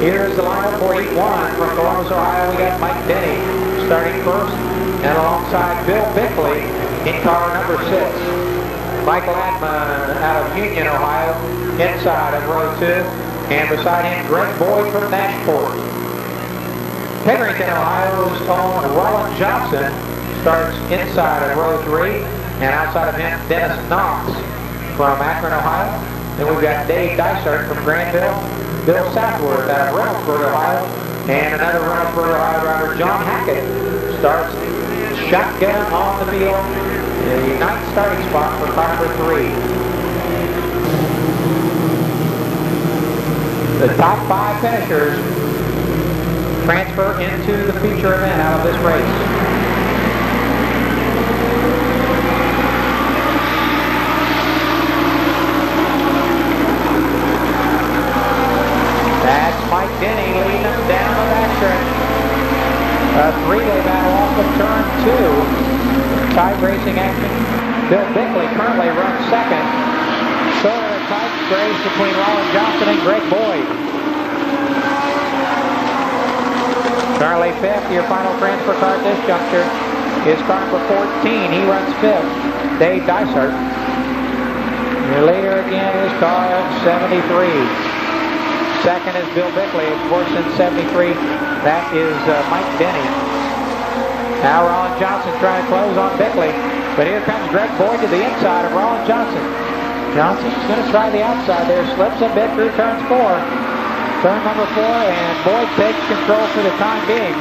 Here's the lineup for Heat 1 from Columbus, Ohio. We got Mike Denny starting first, and alongside Bill Bickley in car number 6. Michael Adman out of Union, Ohio, inside of row 2, and beside him Greg Boyd from Nashport. Pennington, Ohio's own Roland Johnson starts inside of row 3, and outside of him Dennis Knox from Akron, Ohio. Then we've got Dave Dysart from Granville, Bill Southworth out of Reynoldsburg, Ohio, and another Reynoldsburg, Ohio driver, John Hackett, starts shotgun on the field. The ninth starting spot for car number 3. The top 5 finishers transfer into the feature event out of this race. That's Mike Denny leading them down the backstretch. A 3-way battle off of turn 2. Tight racing action. Bill Bickley currently runs second. Third, a tight race between Roland Johnson and Greg Boyd. Currently fifth. Your final transfer car at this juncture is car number 14. He runs fifth. Dave Dysart. Your leader again is car 73. Second is Bill Bickley, of course, in 73. That is Mike Denny. Now Roland Johnson trying to close on Bickley, but here comes Greg Boyd to the inside of Roland Johnson. Johnson's going to try the outside there, slips a bit through turn 4. Turn number 4, and Boyd takes control for the time being.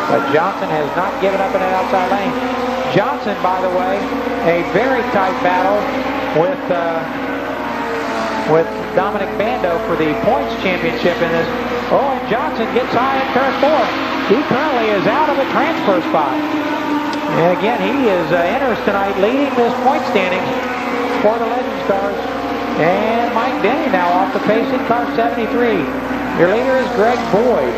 But Johnson has not given up in that outside lane. Johnson, by the way, a very tight battle with Dominic Bando for the points championship in this. Oh, and Johnson gets high in turn 4. He currently is out of the transfer spot. And again, he is enters tonight leading this point standing for the Legends cars. And Mike Denny now off the pace in car 73. Your leader is Greg Boyd.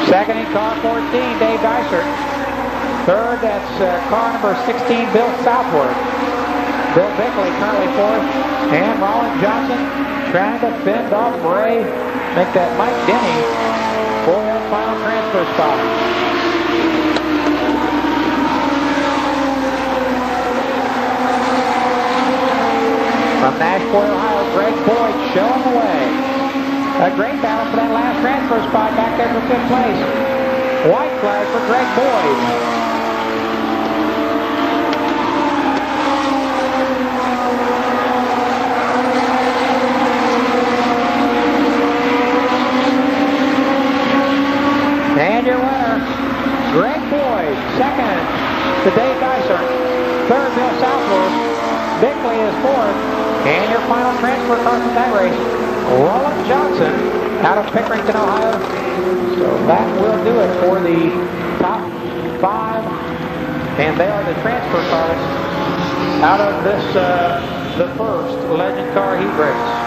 Second in car 14, Dave Dysart. Third, that's car number 16, Bill Southworth. Bill Bickley currently fourth. And Roland Johnson trying to fend off Ray, make that Mike Denny for that final transfer spot. From Nashport, Ohio, Greg Boyd showing the way. A great battle for that last transfer spot back there for 5th place. White flag for Greg Boyd. And your winner, Greg Boyd. Second to Dave Dysart. Third, Bill Southworth. Bickley is fourth. And your final transfer car from that race, Roland Johnson out of Pickerington, Ohio. So that will do it for the top 5. And they are the transfer cars out of this, the first Legend Car Heat race.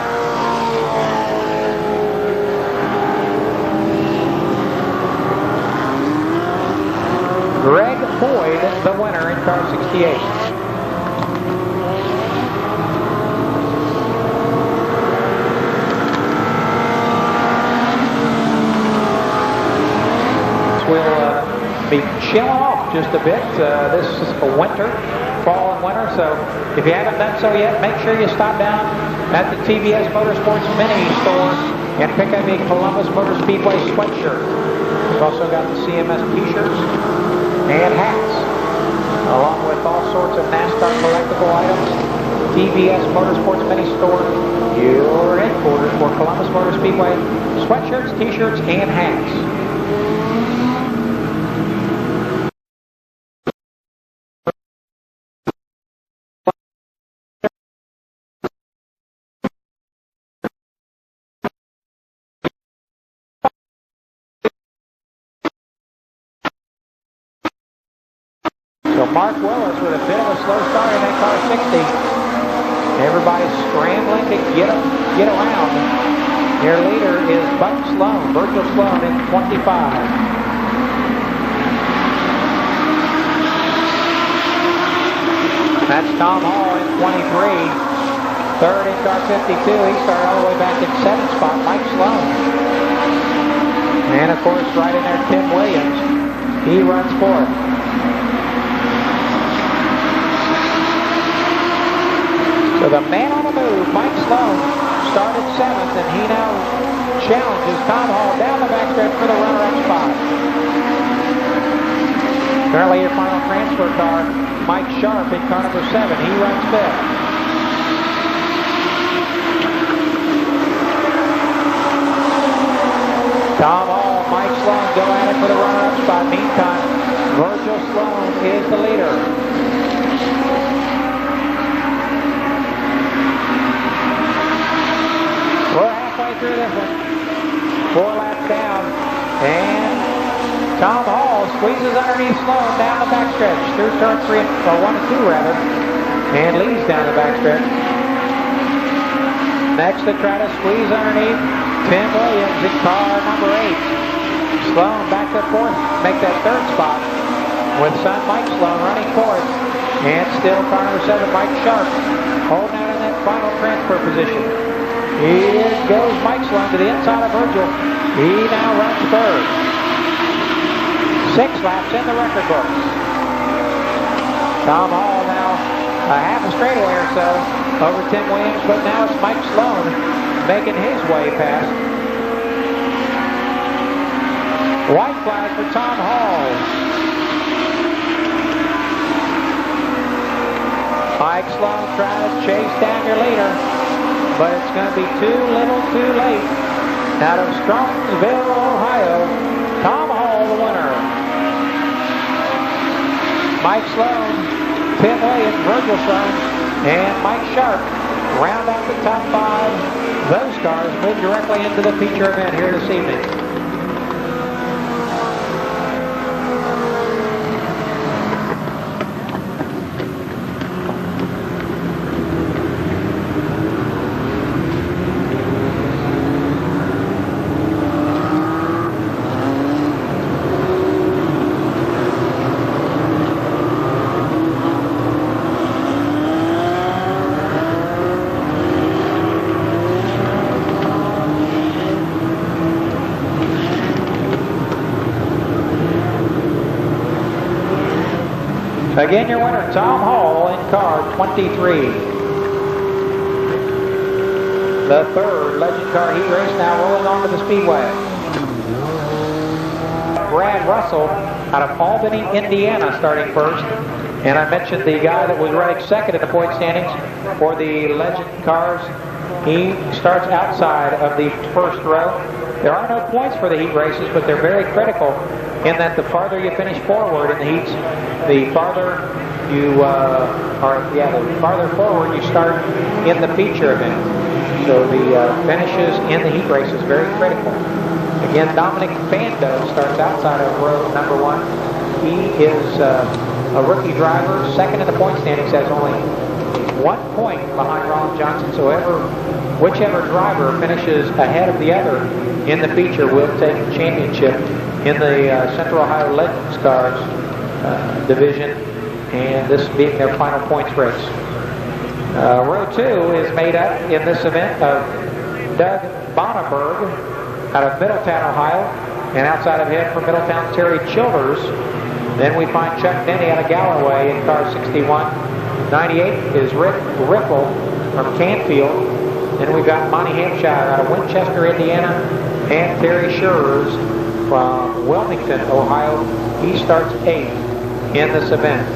Greg Boyd, the winner in car 68. We'll be chilling off just a bit. This is a winter, fall and winter, so if you haven't done so yet, make sure you stop down at the TVS Motorsports Mini store and pick up a Columbus Motor Speedway sweatshirt. We've also got the CMS t-shirts and hats, along with all sorts of NASCAR collectible items. TVS Motorsports Mini Store, your headquarters for Columbus Motor Speedway sweatshirts, t-shirts, and hats. So Mark Willis with a bit of a slow start in that car 60. Everybody's scrambling to get around. Your leader is Buck Sloan, Virgil Sloan in 25. That's Tom Hall in 23. Third in car 52, he started all the way back in 7th spot, Mike Sloan. And of course, right in there, Tim Williams. He runs 4th. So the man on the move, Mike Sloan, started 7th, and he now challenges Tom Hall down the backstretch for the runner-up spot. Currently your final transfer car, Mike Sharp in car number 7. He runs 5th. Tom Hall, Mike Sloan go at it for the runner-up spot. Meantime, Virgil Sloan is the leader. We're halfway through this one. 4 laps down. And Tom Hall squeezes underneath Sloan down the backstretch through turn 3, or 1 and 2 rather, and leads down the backstretch. Next to try to squeeze underneath, Tim Williams in car number 8. Sloan back to 4th, make that 3rd spot with son Mike Sloan running 4th. And still car number 7, Mike Sharp, holding out in that final transfer position. Here goes Mike Sloan to the inside of Virgil. He now runs 3rd. 6 laps in the record books. Tom Hall now a half a straightaway or so over Tim Williams, but now it's Mike Sloan making his way past. White flag for Tom Hall. Mike Sloan trying to chase down your leader, but it's going to be too little too late. Out of Strongsville, Ohio, Tom Hall the winner. Mike Sloan, Tim Williams, Virgil Sloan, and Mike Sharp round out the top 5. Those cars move directly into the feature event here this evening. Again, your winner, Tom Hall in car 23. The 3rd Legend Car Heat Race now rolling on to the Speedway. Brad Russell out of Albany, Indiana, starting 1st. And I mentioned the guy that was running 2nd in the point standings for the Legend Cars. He starts outside of the 1st row. There are no points for the heat races, but they're very critical in that the farther you finish forward in the heats, the farther you the farther forward you start in the feature event. So the finishes in the heat race is very critical. Again, Dominic Bando starts outside of row number 1. He is a rookie driver, 2nd in the point standings, has only 1 point behind Ron Johnson. So whichever driver finishes ahead of the other in the feature will take the championship in the Central Ohio Legends Cars division, and this being their final points race. Row 2 is made up in this event of Doug Bonneberg out of Middletown, Ohio, and outside of him from Middletown, Terry Childers. Then we find Chuck Denny out of Galloway in car 61. 98 is Rick Riffle from Canfield. Then we've got Monty Hampshire out of Winchester, Indiana, and Terry Schurz from Wilmington, Ohio. He starts 8th in this event.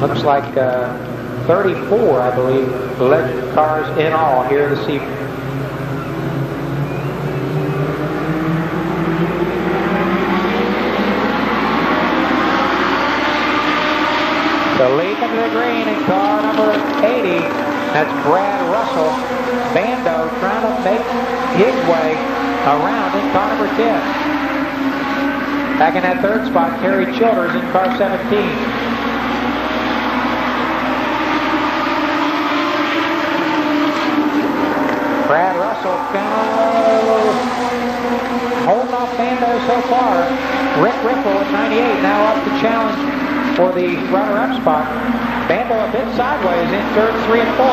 Looks like 34, I believe, Legend cars in all here this evening. So leading to the green in car number 80, that's Brad Russell. Bando trying to make his way around in car number 10. Back in that 3rd spot, Terry Childers in car 17. Brad Russell kind of holding off Bando so far. Rick Riffle at 98 now up to challenge for the runner-up spot. Bando a bit sideways in third, 3 and 4.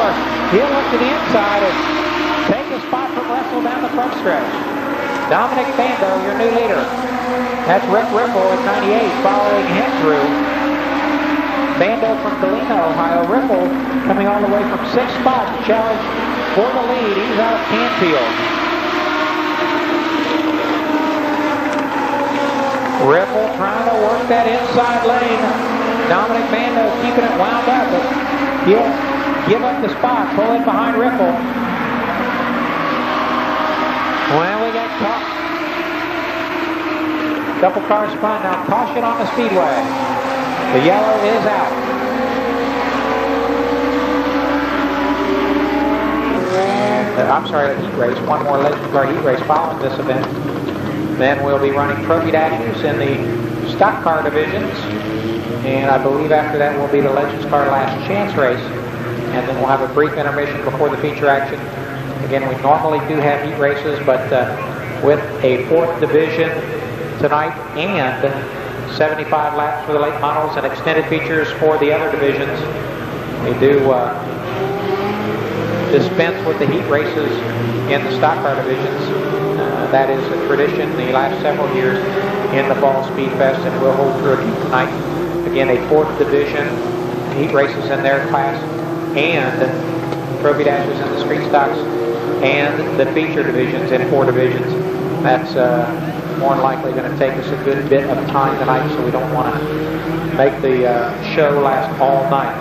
He'll look to the inside and take a spot from Russell down the front stretch. Dominic Bando, your new leader. That's Rick Riffle at 98 following him through. Bando from Galena, Ohio. Riffle coming all the way from 6th spot to challenge for the lead. He's out of Canfield. Riffle trying to work that inside lane. Dominic Bando keeping it wound up, but he'll give up the spot, pull in behind Riffle. Well, we got caught. Couple cars spun. Now caution on the Speedway. The yellow is out. I'm sorry, the heat race. One more Legends Car heat race following this event. Then we'll be running trophy dashes in the stock car divisions. And I believe after that will be the Legends Car Last Chance race. And then we'll have a brief intermission before the feature action. Again, we normally do have heat races, but with a 4th division tonight and 75 laps for the late models and extended features for the other divisions, we do dispense with the heat races in the stock car divisions. That is a tradition the last several years in the Fall Speedfest, and we'll hold through again tonight. Again, a 4th division, heat races in their class, and trophy dashes in the street stocks, and the feature divisions in 4 divisions. That's more than likely going to take us a good bit of time tonight, so we don't want to make the show last all night.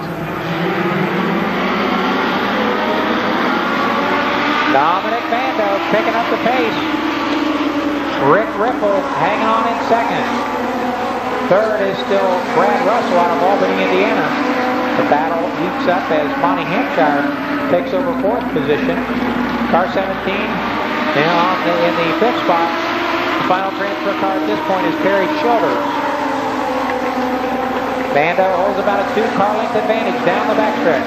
Dominic Bando picking up the pace. Rick Riffle hanging on in 2nd. 3rd is still Brad Russell out of Albany, Indiana. The battle heats up as Monty Hampshire takes over 4th position. Car 17 now in the 5th spot. The final transfer car at this point is Terry Childers. Bando holds about a 2-car length advantage down the backstretch.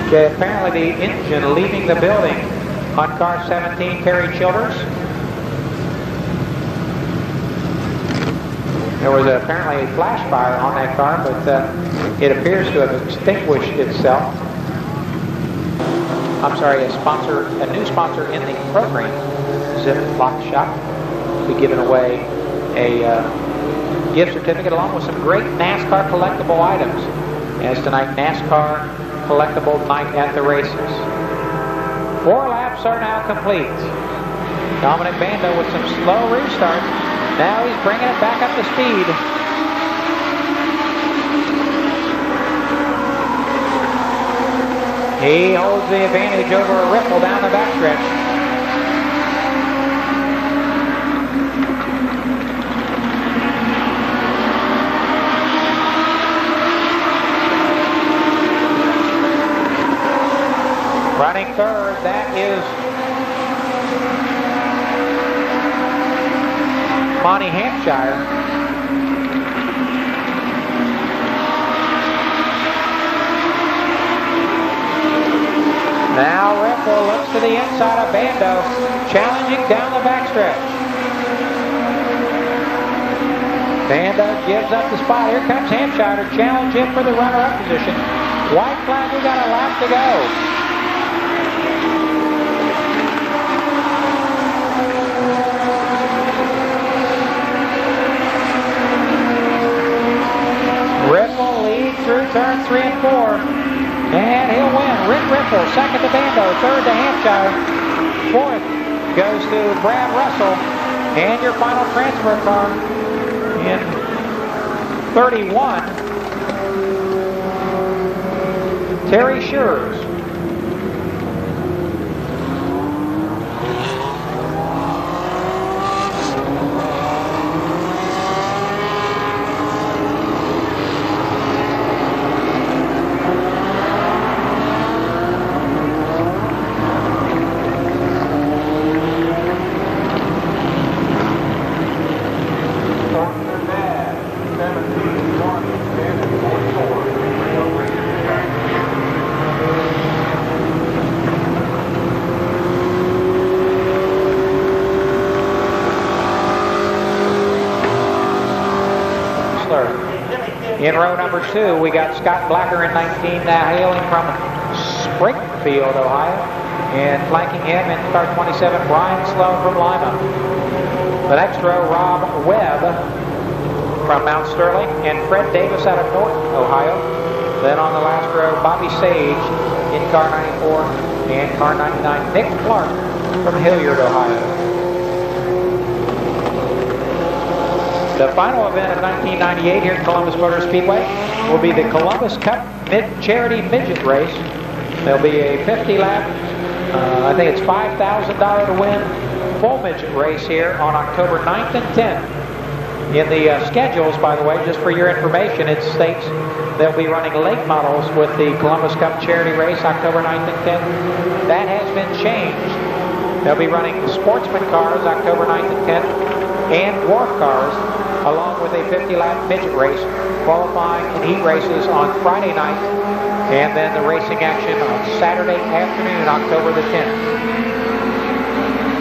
Okay, apparently the engine leaving the building on car 17, Terry Childers. There was apparently a flash fire on that car, but it appears to have extinguished itself. I'm sorry, a new sponsor in the program, Zip Lock Shop, will be giving away a gift certificate along with some great NASCAR collectible items, as tonight NASCAR collectible night at the races. 4 laps are now complete. Dominic Bando with some slow restart. Now he's bringing it back up to speed. He holds the advantage over a Riffle down the backstretch. Running 3rd, that is Monty Hampshire. Now Riffle looks to the inside of Bando, challenging down the backstretch. Bando gives up the spot. Here comes Hampshire to challenge him for the runner-up position. White flag, we got a lap to go. Riffle leads through turn 3 and 4, and he'll win. Rick Riffle, 2nd to Bando, 3rd to Hampshire, 4th goes to Brad Russell, and your final transfer car in 31, Terry Schurz. In row number 2, we got Scott Blacker in 19, now hailing from Springfield, Ohio. And flanking him in car 27, Brian Sloan from Lima. The next row, Rob Webb from Mount Sterling, and Fred Davis out of Norton, Ohio. Then on the last row, Bobby Sage in car 94, and car 99, Nick Clark from Hilliard, Ohio. The final event of 1998 here at Columbus Motor Speedway will be the Columbus Cup Charity Midget Race. There'll be a 50-lap, I think it's $5,000 to win, full midget race here on October 9th and 10th. In the schedules, by the way, just for your information, it states they'll be running late models with the Columbus Cup Charity Race October 9th and 10th. That has been changed. They'll be running sportsman cars October 9th and 10th and dwarf cars, along with a 50-lap midget race, qualifying and heat races on Friday night, and then the racing action on Saturday afternoon, October the 10th.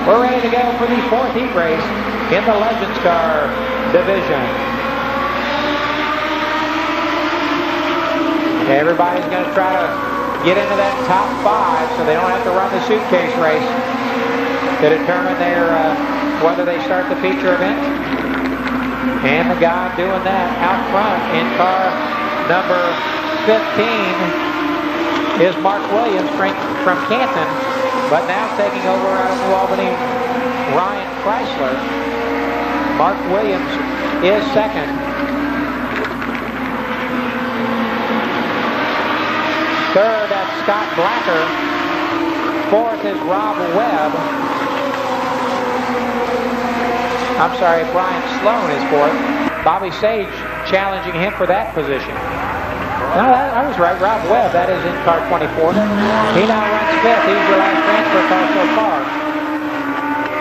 We're ready to go for the 4th heat race in the Legends Car division. Everybody's going to try to get into that top 5 so they don't have to run the suitcase race to determine whether they start the feature event. And the guy doing that out front in car number 15 is Mark Williams from Canton, but now taking over out of New Albany, Ryan Chrysler. Mark Williams is second. Third, that's Scott Blacker. Fourth is Rob Webb. I'm sorry, Brian Sloan is fourth. Bobby Sage challenging him for that position. No, I was right. Rob Webb, that is in car 24. He now runs 5th. He's your last transfer car so far.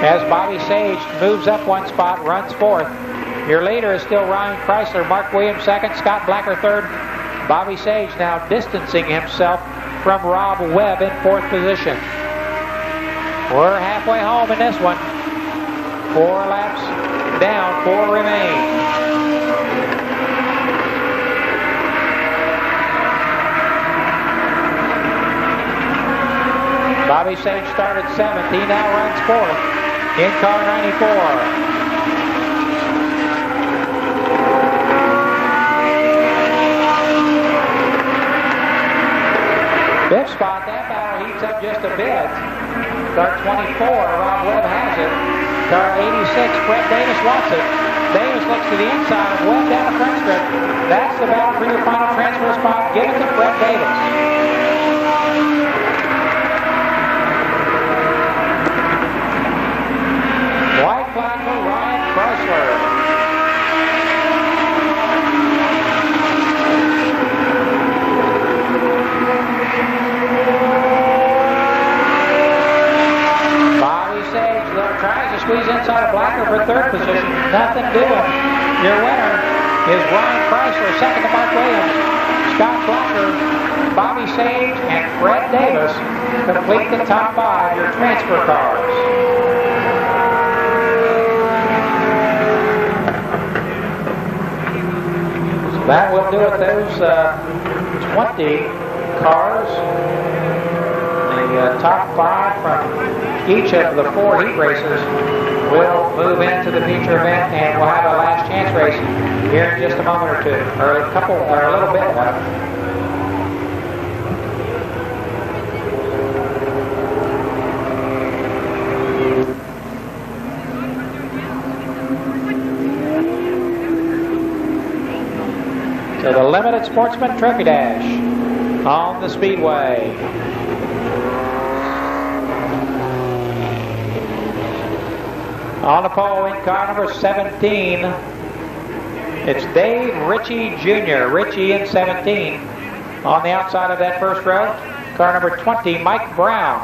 As Bobby Sage moves up 1 spot, runs 4th. Your leader is still Ryan Chrysler. Mark Williams 2nd. Scott Blacker 3rd. Bobby Sage now distancing himself from Rob Webb in 4th position. We're halfway home in this one. 4 laps down, 4 remain. Bobby Sage started 7th. He now runs 4th in car 94. 5th spot, that battle heats up just a bit. Car 24, Rob Webb has it. Car 86, Fred Davis wants it. Davis looks to the inside of Webb down the front strip. That's the battle for your final transfer spot. Give it to Fred Davis. White flag for Ryan Chrysler. Tries to squeeze inside of Blacker for 3rd position. Nothing doing. Your winner is Ryan Chrysler, 2nd to Mark Williams. Scott Blacker, Bobby Sage, and Fred Davis complete the top 5, your transfer cars. So that will do it. Those 20 cars. The top 5 from each of the 4 heat races will move into the feature event, and we'll have a last chance race here in just a moment or 2, or a couple, or a little bit left. So the Limited Sportsman Trophy Dash on the Speedway. On the pole in car number 17, it's Dave Ritchie Jr. Ritchie in 17. On the outside of that first row, car number 20, Mike Brown.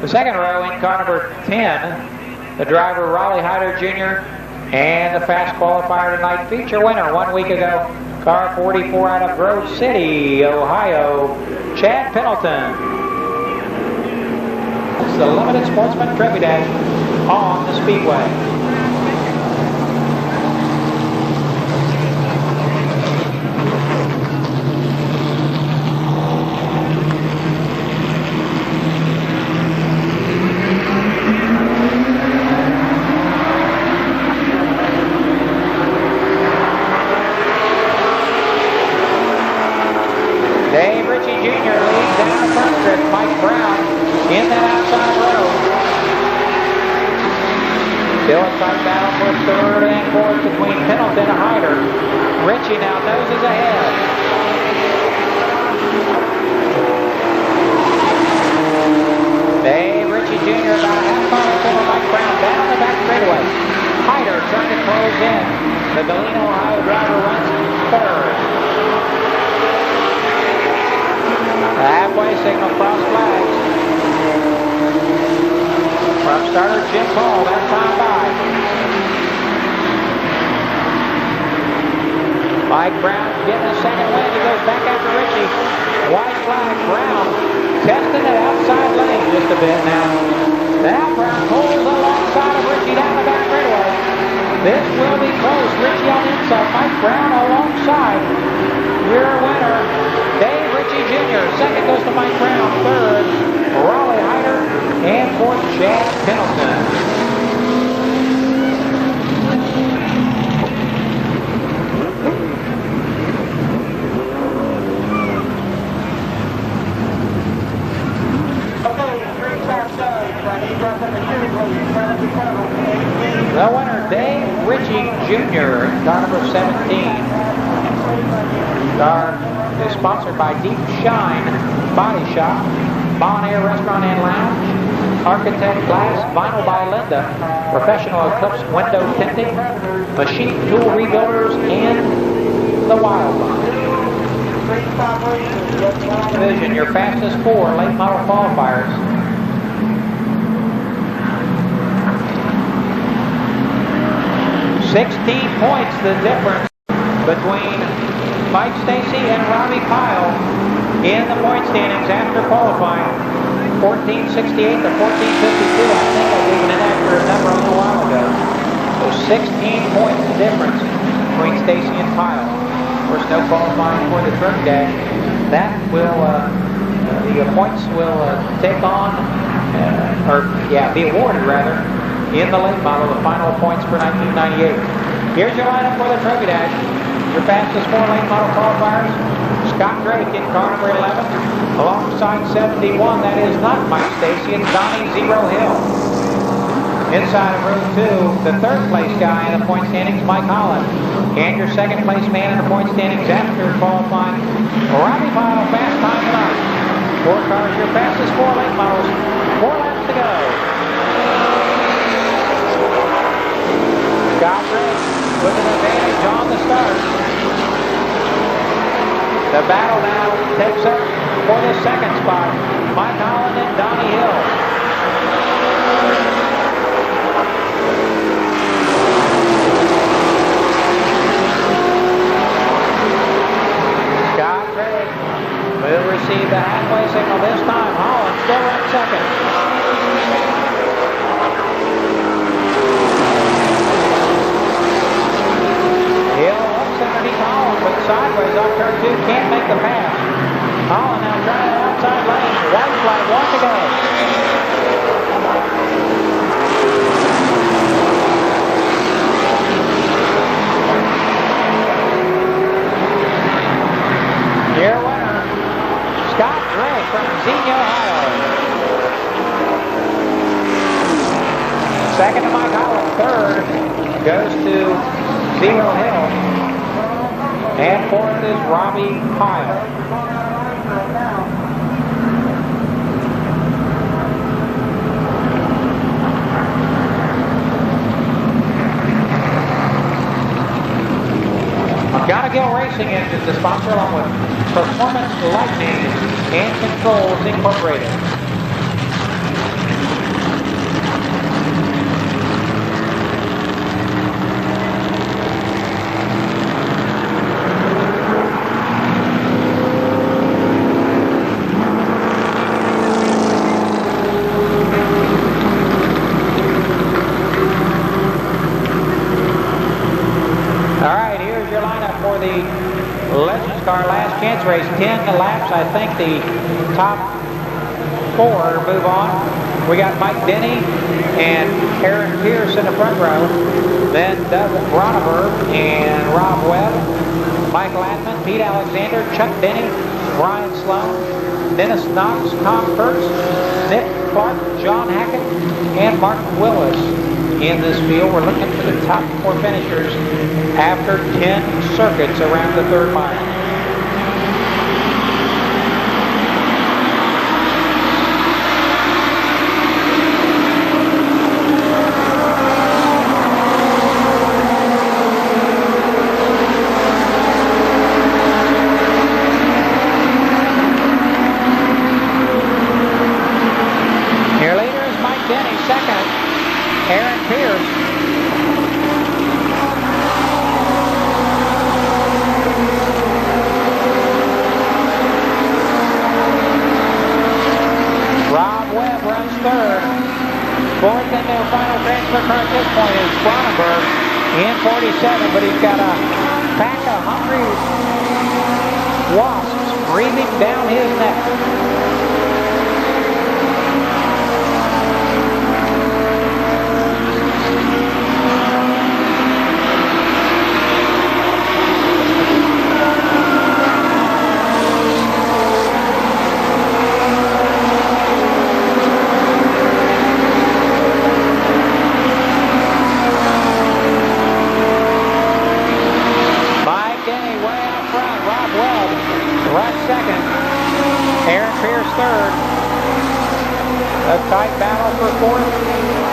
The second row in car number 10, the driver Raleigh Hyder Jr. and the fast qualifier tonight, feature winner 1 week ago, car 44 out of Grove City, Ohio, Chad Pendleton. It's the Limited Sportsman Trophy Dash on the Speedway. Still a tight battle for third and fourth between Pennington and Hyder. Ritchie now noses ahead. Dave Ritchie Jr. about a half mile over Mike Brown down the back straightaway. Hyder trying to close in. The Galena, Ohio driver runs third. The halfway signal cross flags. From starter Jim Paul, that time by. Mike Brown getting a second win. He goes back after Ritchie. White flag, Brown testing it outside lane just a bit now. Now Brown pulls alongside of Ritchie down the back straightaway. This will be close. Ritchie on the inside. Mike Brown alongside. Your winner, Dave Ritchie Jr. Second goes to Mike Brown. Third, Raleigh Hyder. And fourth, Chad Pennington. The winner, Dave Ritchie Jr., car number 17. Car is sponsored by Deep Shine Body Shop, Bon Air Restaurant and Lounge, Architect Glass, Vinyl by Linda, Professional Eclipse Window Tinting, Machine Tool Rebuilders, and the Wildline. Division, your fastest four late model qualifiers. 16 points the difference between Mike Stacy and Robbie Pyle in the point standings after qualifying. 1468 to 1452. I think I gave an inaccurate number a little while ago. So 16 points the difference between Stacy and Pyle. Of course, no qualifying for the trophy dash. That will, the points will take on, be awarded rather, in the late model, the final points for 1998. Here's your lineup for the trophy dash. Your fastest four late model qualifiers. Scott Drake in car number 11. Alongside 71, that is not Mike Stacy, it's Donnie Zero Hill. Inside of row 2, the third place guy in the point standings, Mike Holland. And your second place man in the point standings after qualifying, Robbie Pyle, fast time tonight. 4 cars, your fastest four late models. 4 laps to go. Scott Drake with an advantage on the start. The battle now takes up for the second spot. Mike Holland and Donnie Hill. Scott Drake will receive the halfway signal this time. Holland still in second. Hill looks underneath Holland, but sideways off turn 2, can't make the pass. Holland now trying the outside lane. White flag, 1 to go. Your winner, Scott Drake from Xenia, Ohio. Second to Mike Holland. Third goes to Zero Hill. And fourth is Robbie Pyle. Gotta Gill Racing Engines, the sponsor, along with Performance Lightning and Controls Incorporated. Car last chance race, 10 laps. I think the top 4 move on. We got Mike Denny and Aaron Pierce in the front row. Then Doug Ronover and Rob Webb, Mike Latman, Pete Alexander, Chuck Denny, Brian Sloan, Dennis Knox, Tom Kurtz, Nick Clark, John Hackett, and Mark Willis in this field. We're looking for the top 4 finishers after 10 circuits around the 3rd mile. Fourth in their final transfer car at this point is Cronenberg in 47, but he's got a pack of hungry wasps breathing down his neck. Third, a tight battle for fourth,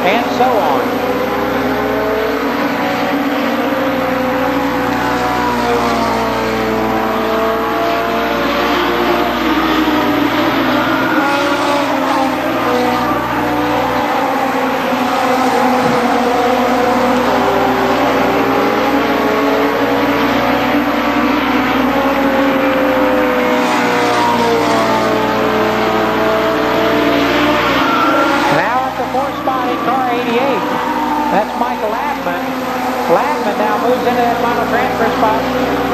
and so on. That's Michael Ladman. Ladman now moves into that final transfer spot.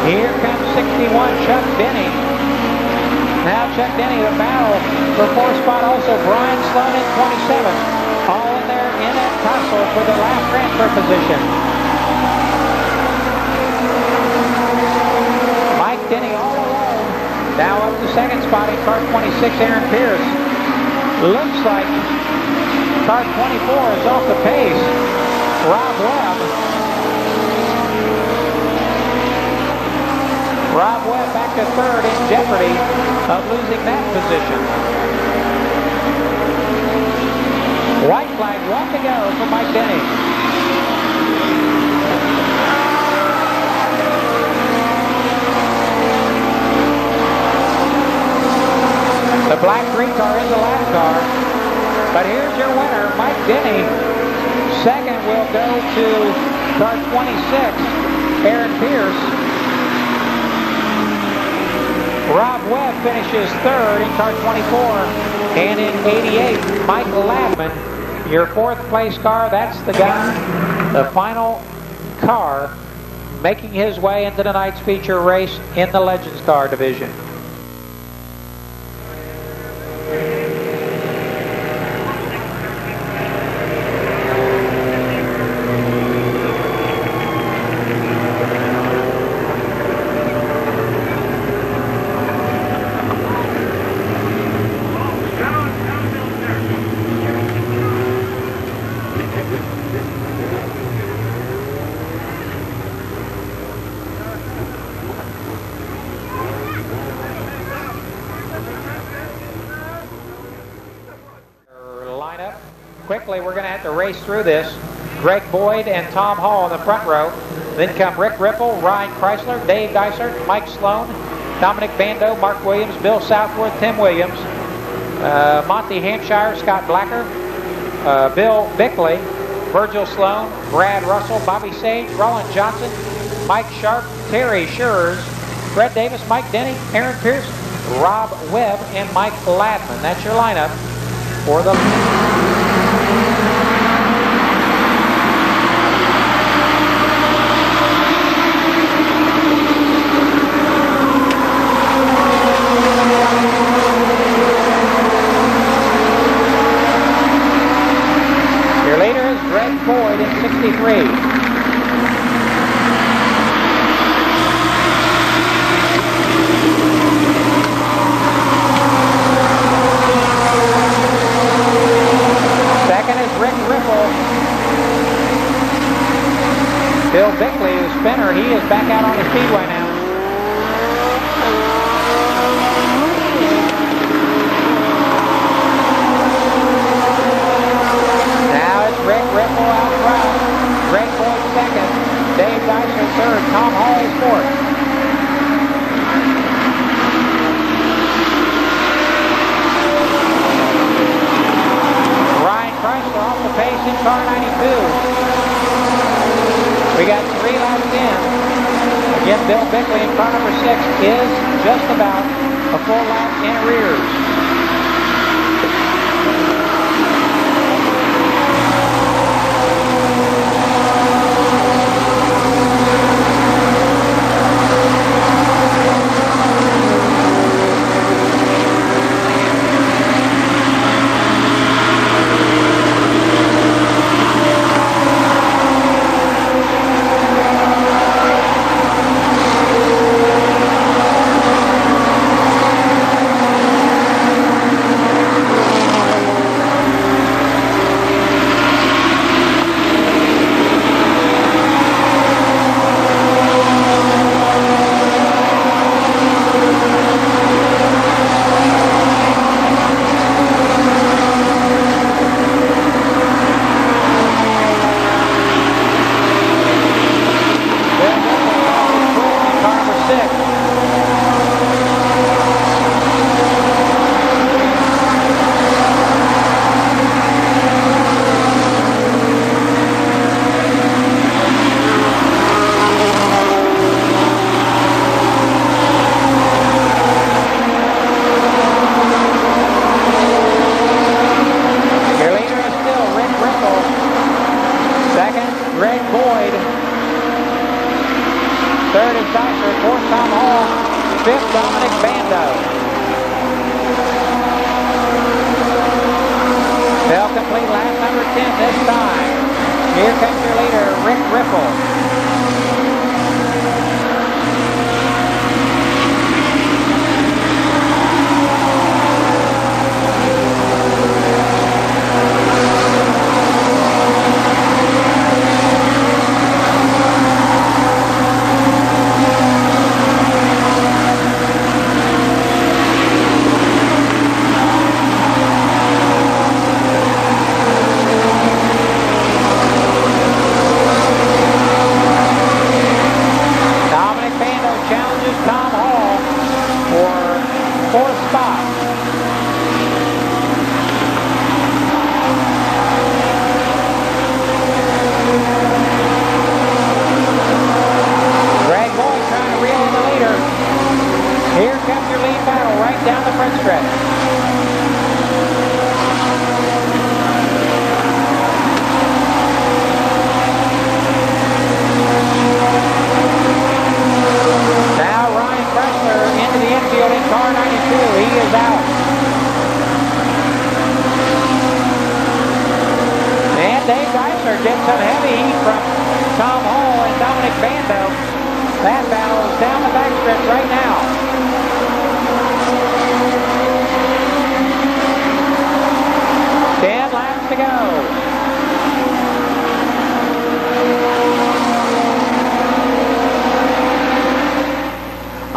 Here comes 61, Chuck Denny. Now Chuck Denny, the battle for 4th spot. Also Brian Sloan in 27. All in there in that tussle for the last transfer position. Mike Denny all alone. Now up to 2nd spot in car 26, Aaron Pierce. Looks like car 24 is off the pace. Rob Webb back to 3rd in jeopardy of losing that position. White flag, 1 to go for Mike Denny. The black-green car is the last car, but here's your winner, Mike Denny. Second will go to car 26, Aaron Pierce. Rob Webb finishes 3rd in car 24. And in 88, Michael Ladman, your 4th place car. That's the guy, the final car, making his way into tonight's feature race in the Legends Car division. Quickly, we're going to have to race through this. Greg Boyd and Tom Hall in the front row. Then come Rick Ripple, Ryan Chrysler, Dave Dysart, Mike Sloan, Dominic Bando, Mark Williams, Bill Southworth, Tim Williams, Monty Hampshire, Scott Blacker, Bill Bickley, Virgil Sloan, Brad Russell, Bobby Sage, Roland Johnson, Mike Sharp, Terry Schurz, Fred Davis, Mike Denny, Aaron Pierce, Rob Webb, and Mike Ladman. That's your lineup for the... Your leader is Greg Boyd in 63. Rick Ripple Bill Bickley, the spinner, he is back out on the speedway now. Now it's Rick Ripple out front. Greg Boyd second. Dave Dyser third. Tom Hall is fourth. Ryan Chrysler off the pace in car 92. We got 3 laps in. Again, Bill Bickley in car number 6 is just about a full lap in arrears.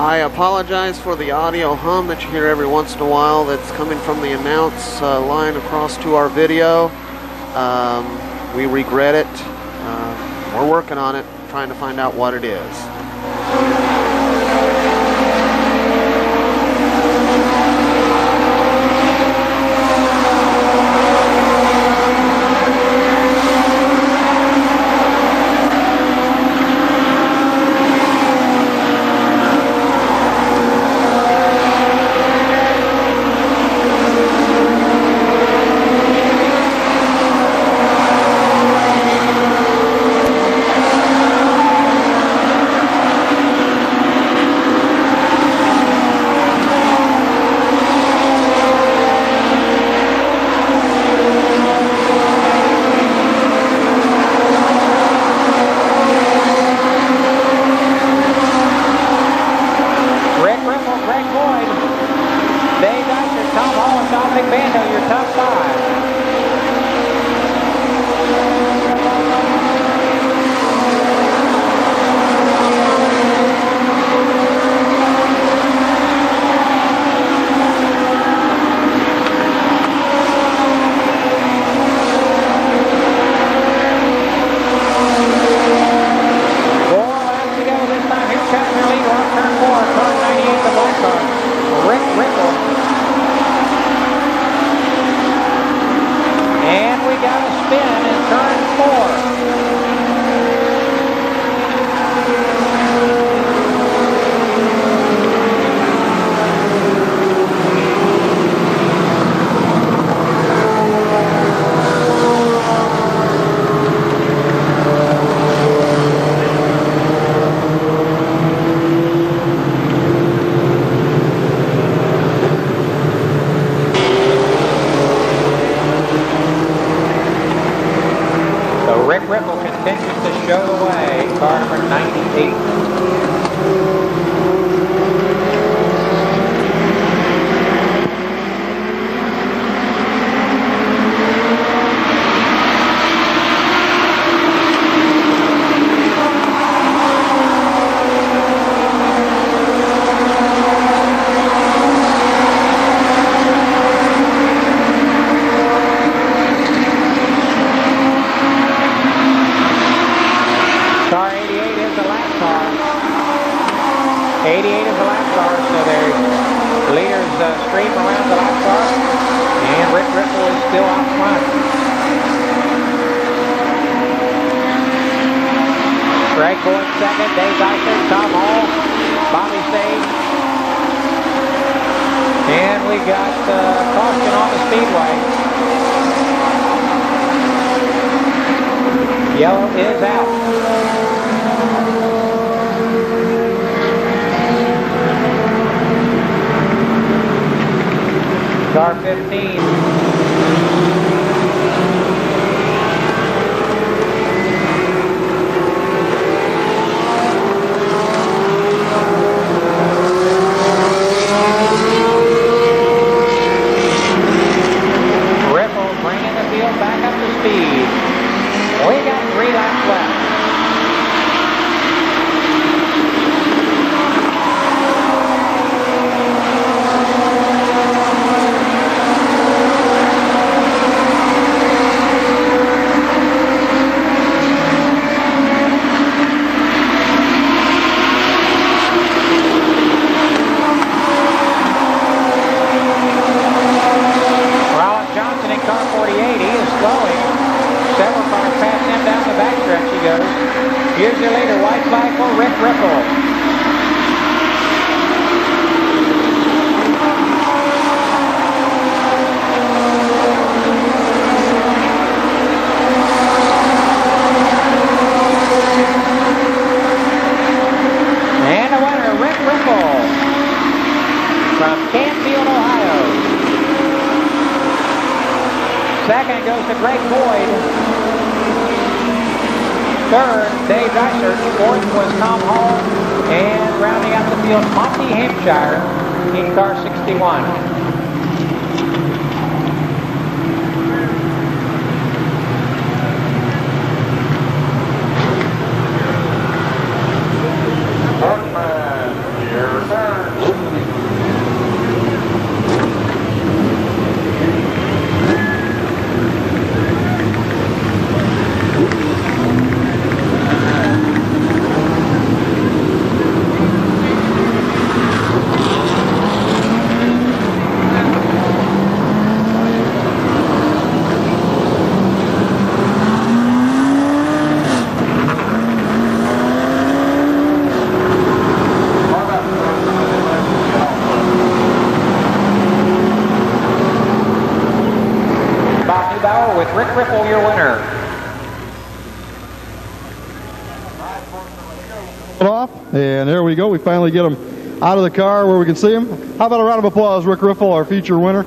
I apologize for the audio hum that you hear every once in a while that's coming from the announce line across to our video. We regret it. We're working on it, trying to find out what it is. continues to show the way. Car number 98. Car 88 is the lap car. 88 is the lap car, so their leaders stream around the lap car, and Rick Ripple is still out front. Greg Boyd second, Dave Dyson, Tom Hall, Bobby Sage, and we got caution on the Speedway. Yellow is out. Car 15. Ripple bringing the field back up to speed. We got 3 laps left. Rollins Johnson in car 48, he is slowing. Several cars pass him down the backstretch, he goes. Here's your leader, white flag for Rick Ripple. And the winner, Rick Ripple from Canfield, Ohio. Second goes to Greg Boyd. Third, Dave Dysart. Fourth was Tom Hall. And rounding out the field, Monty Hampshire in car 61. With Rick Ripple, your winner. Off, and there we go. We finally get him out of the car where we can see him. How about a round of applause, Rick Ripple, our feature winner?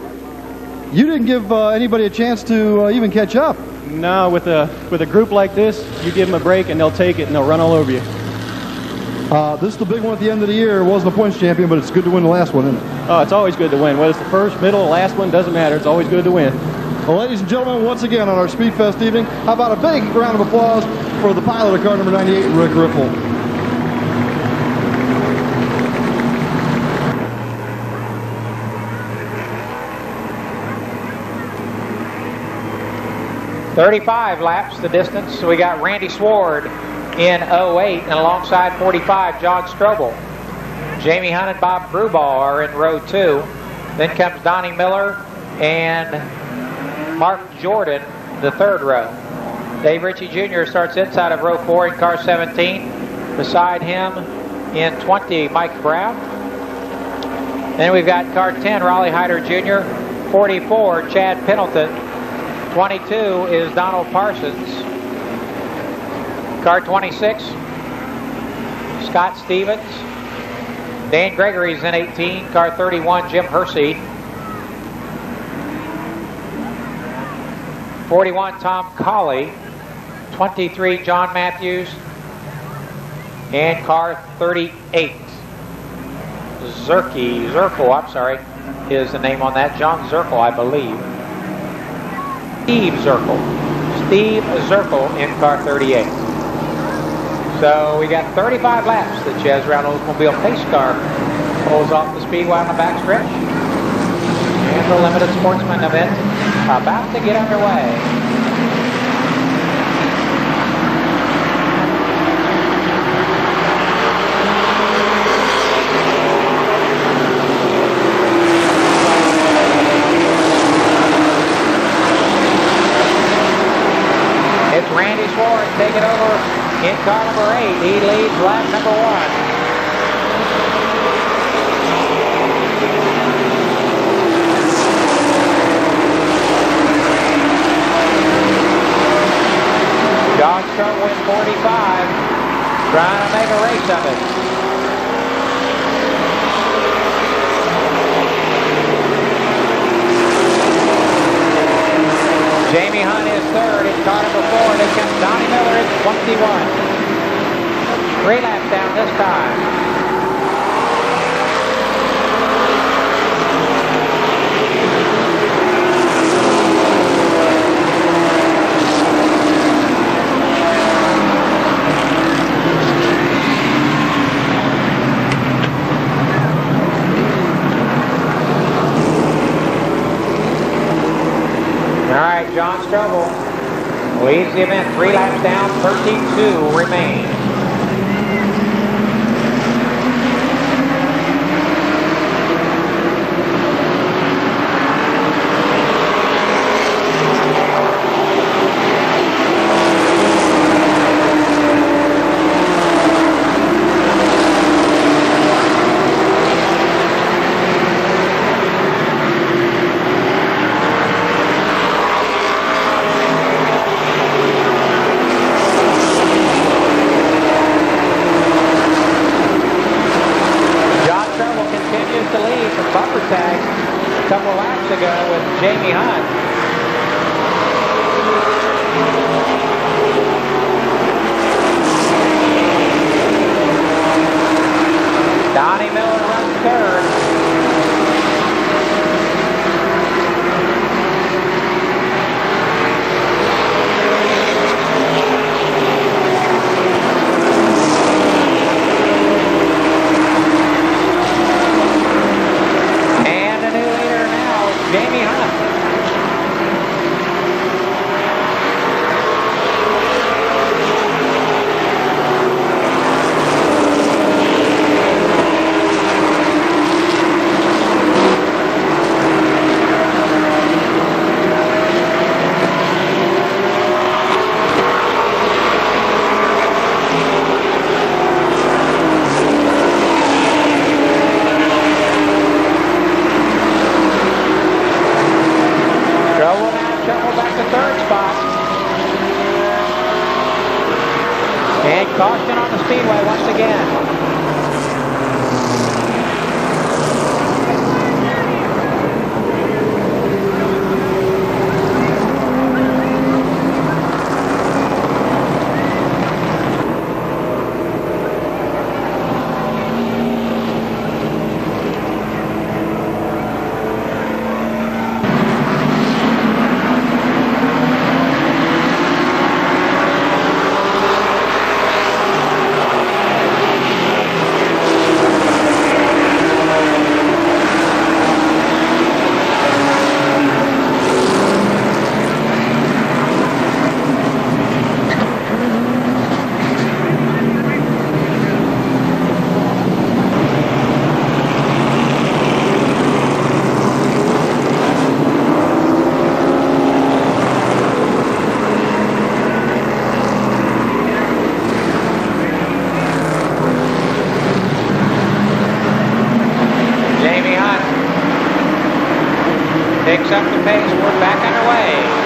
You didn't give anybody a chance to even catch up. No, with a group like this, you give them a break and they'll take it and they'll run all over you. This is the big one at the end of the year. It wasn't a points champion, but it's good to win the last one, isn't it? Oh, it's always good to win. Whether it's the first, middle, last one, doesn't matter. It's always good to win. Well, ladies and gentlemen, once again on our Speedfest evening, how about a big round of applause for the pilot of car number 98, Rick Ripple. .35 laps the distance. So we got Randy Sward in 08, and alongside 45, John Strobel. Jamie Hunt and Bob Brewball are in row 2. Then comes Donnie Miller and Mark Jordan, the 3rd row. Dave Ritchie Jr. starts inside of row 4 in car 17. Beside him in 20, Mike Brown. Then we've got car 10, Raleigh Hyder Jr. 44, Chad Pendleton. 22 is Donald Parsons. Car 26, Scott Stevens. Dan Gregory's in 18. Car 31, Jim Hersey. 41, Tom Colley. 23, John Matthews. And car 38, Zirkle, I'm sorry, is the name on that. John Zirkle, I believe. Steve Zirkle in car 38. So we got 35 laps. The Ches Brown Oldsmobile pace car pulls off the Speedway on the backstretch. And the limited sportsman event about to get underway. It's Randy Swartz taking over in car number 8. He leads lap number 1. John Start with 45, trying to make a race of it. Jamie Hunt is third in car number 4. Then comes Donnie Miller in 21. 3 laps down this time. John Strobel leads the event 3 laps down, 32 remain. Jamie Hunt. Donnie Miller runs third. And the new leader now is Jamie Hunt. And caution on the Speedway once again. Picks up the pace. We're back underway.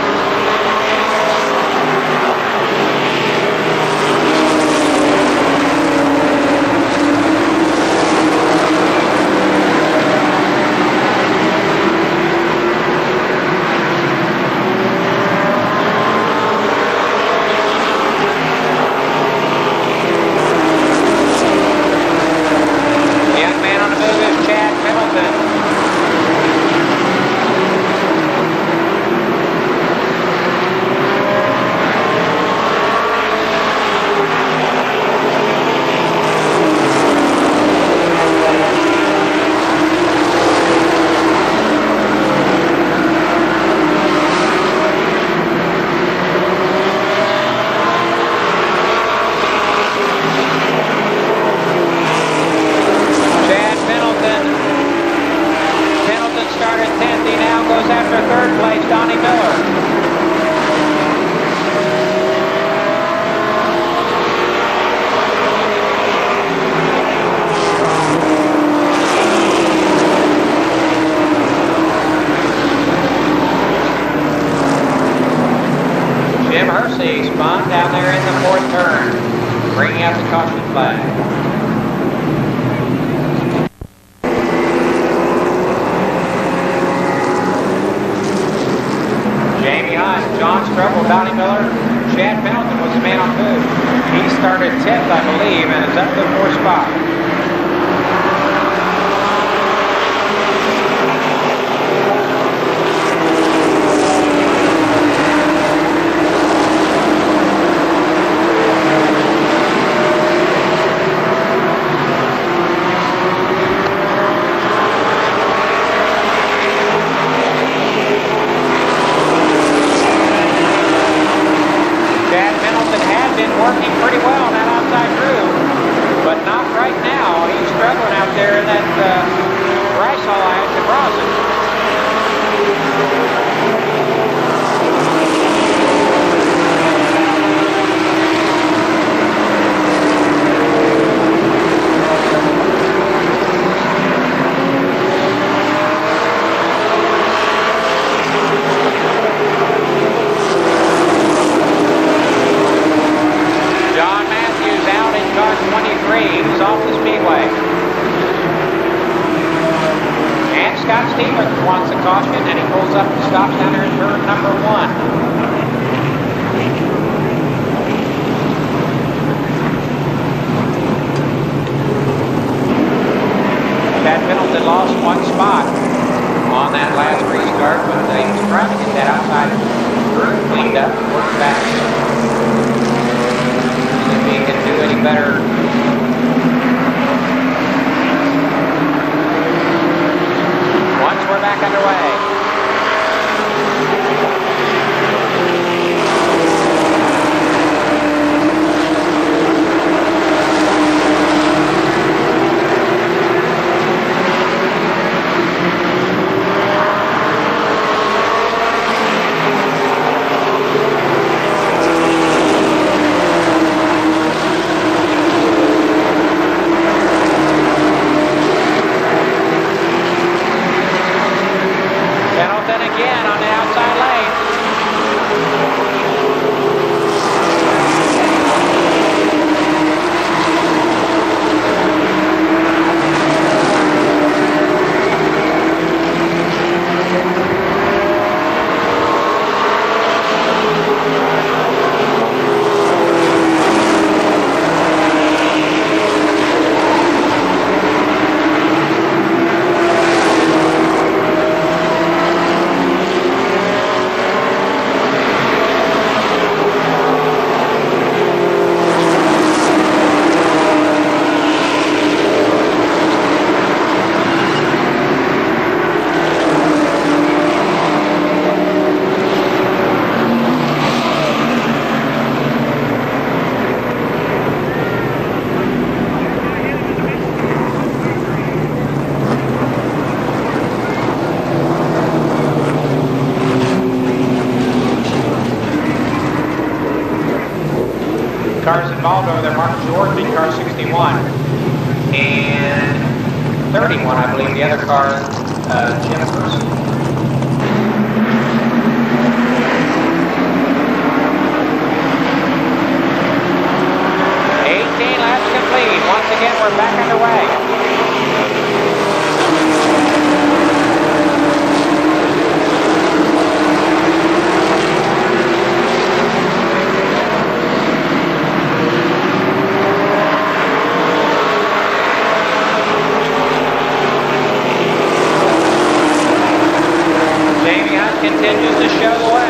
there in the fourth turn, bringing out the caution flag. Jamie Hunt, John Strobel, Donnie Miller, Chad Pendleton was the man on food. He started 10th, I believe, and is up to the 4th spot. Working pretty well in that outside groove, but not right now. He's struggling out there in that rice hall at the crossing. Who's off the Speedway. And Scott Stevens wants a caution, and he pulls up and stops down there in turn number 1. Chad Pendleton lost 1 spot on that last restart, but he was trying to get that outside groove cleaned up and work back. See if he can do any better. We're back underway. Again on the outside lane. Cars involved over there, Mark Jordan in car 61 and 31, I believe, the other car, Jennifer's. Laps complete. Once again, we're back underway. Jamie Hunt continues to show the way.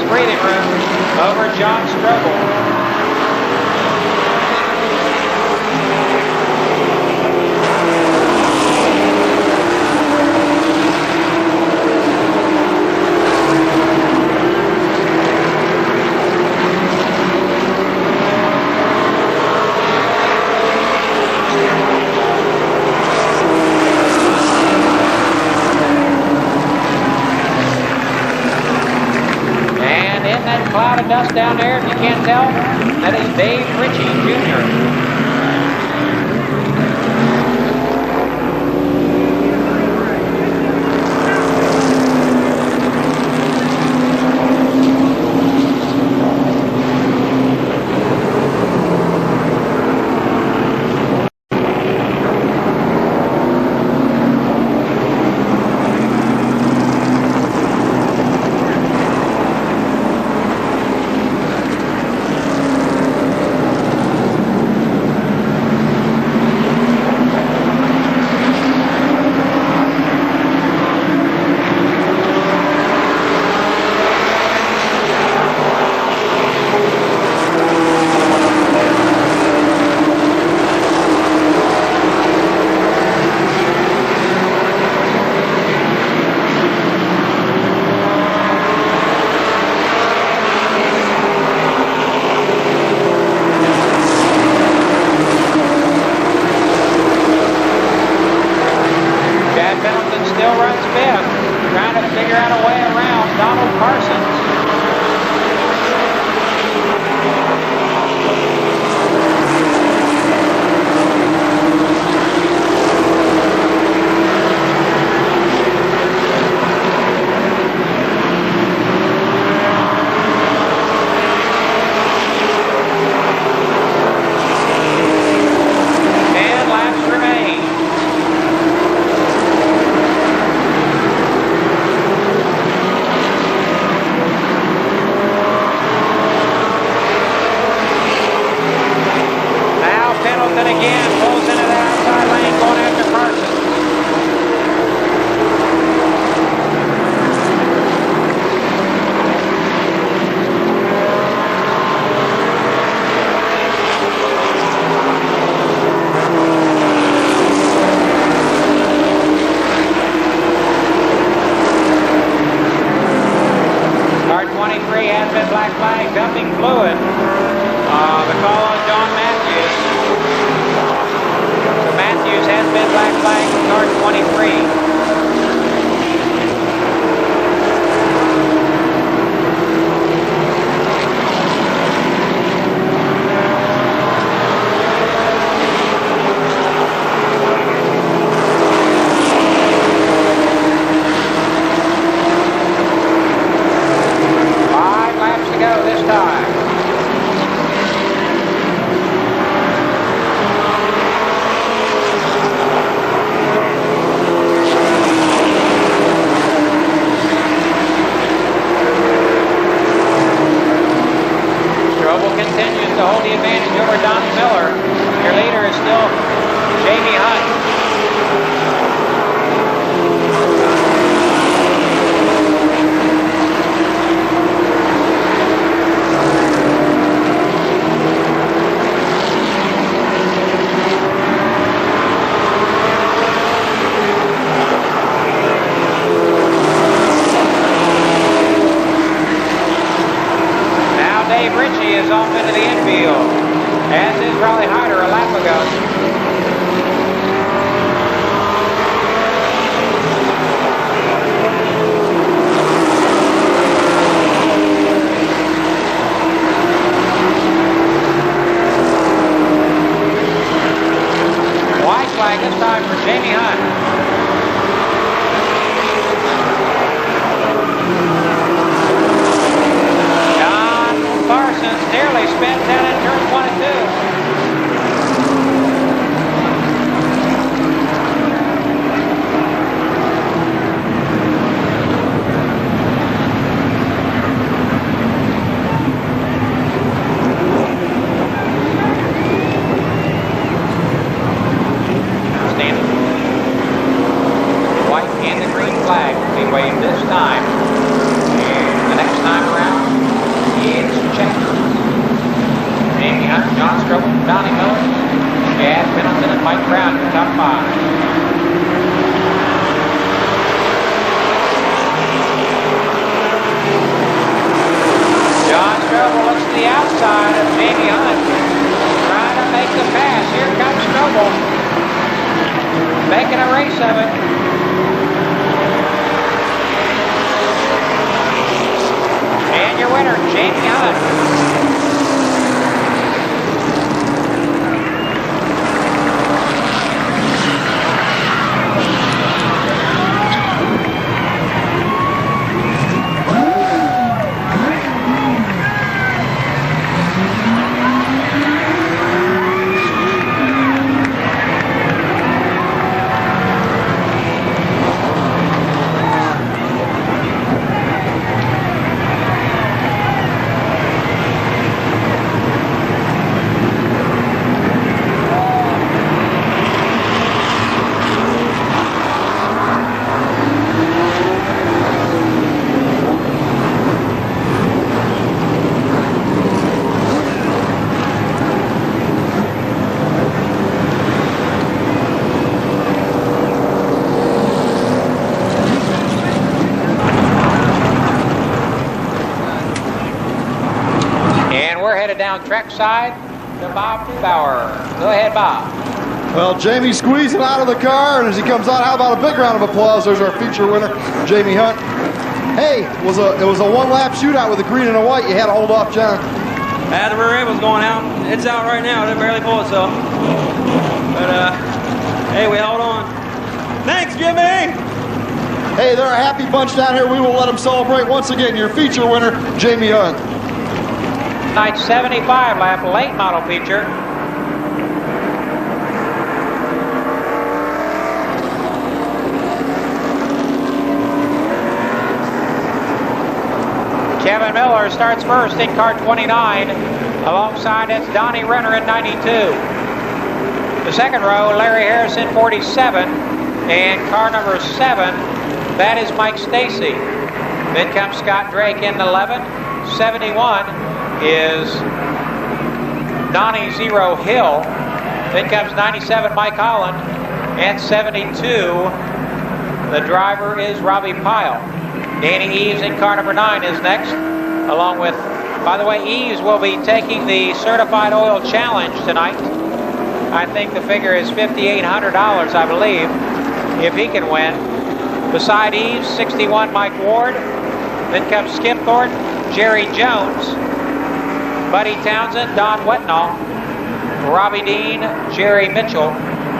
Breathing room over John Strobel. that cloud of dust down there, if you can't tell, that is Dave Ritchie Jr. winner, Jamie Hunt. Down trackside to Bob Bauer. Go ahead, Bob. Well, Jamie squeezing out of the car, and as he comes out, how about a big round of applause? There's our feature winner, Jamie Hunt. Hey, it was a one-lap shootout with a green and a white. You had to hold off, John. The rear end was going out. It's out right now. It barely pulled itself. But, hey, we held on. Thanks, Jimmy! Hey, they're a happy bunch down here. We will let them celebrate once again. Your feature winner, Jamie Hunt. Night 75 lap late model feature. Kevin Miller starts first in car 29. Alongside that's Donnie Renner in 92. The second row, Larry Harrison 47. And car number 7, that is Mike Stacy. Then comes Scott Drake in 11. 71 is Donnie Zero Hill. Then comes 97 Mike Holland. And 72, the driver is Robbie Pyle. Danny Eves in car number 9 is next. Along with, by the way, Eves will be taking the Certified Oil Challenge tonight. I think the figure is $5,800, I believe, if he can win. Beside Eves, 61 Mike Ward. Then comes Skip Thornton, Jerry Jones, Buddy Townsend, Don Wetnall, Robbie Dean, Jerry Mitchell,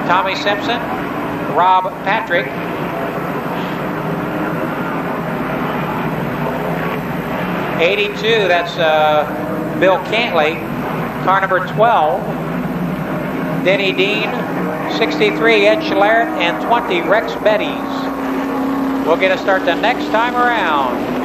Tommy Simpson, Rob Patrick, '82, that's Bill Cantley, car number 12, Denny Dean, 63 Ed Schlarett, and 20 Rex Betties. We'll get a start the next time around.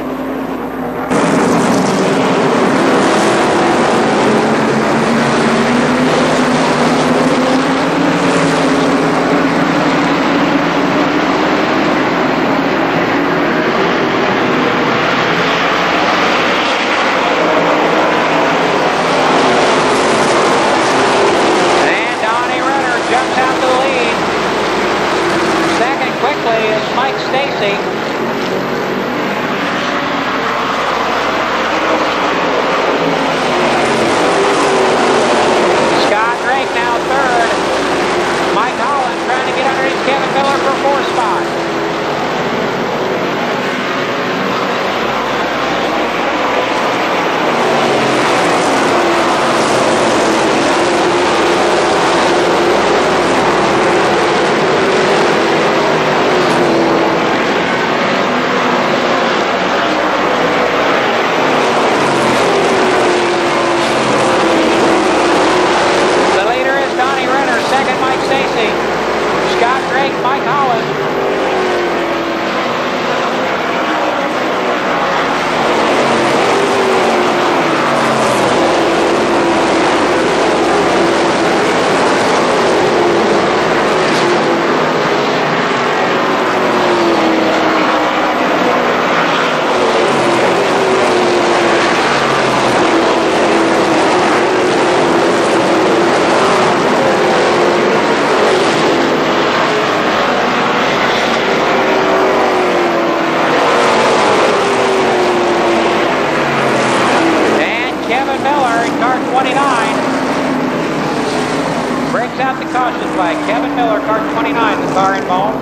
Kevin Miller, car 29, the car involved.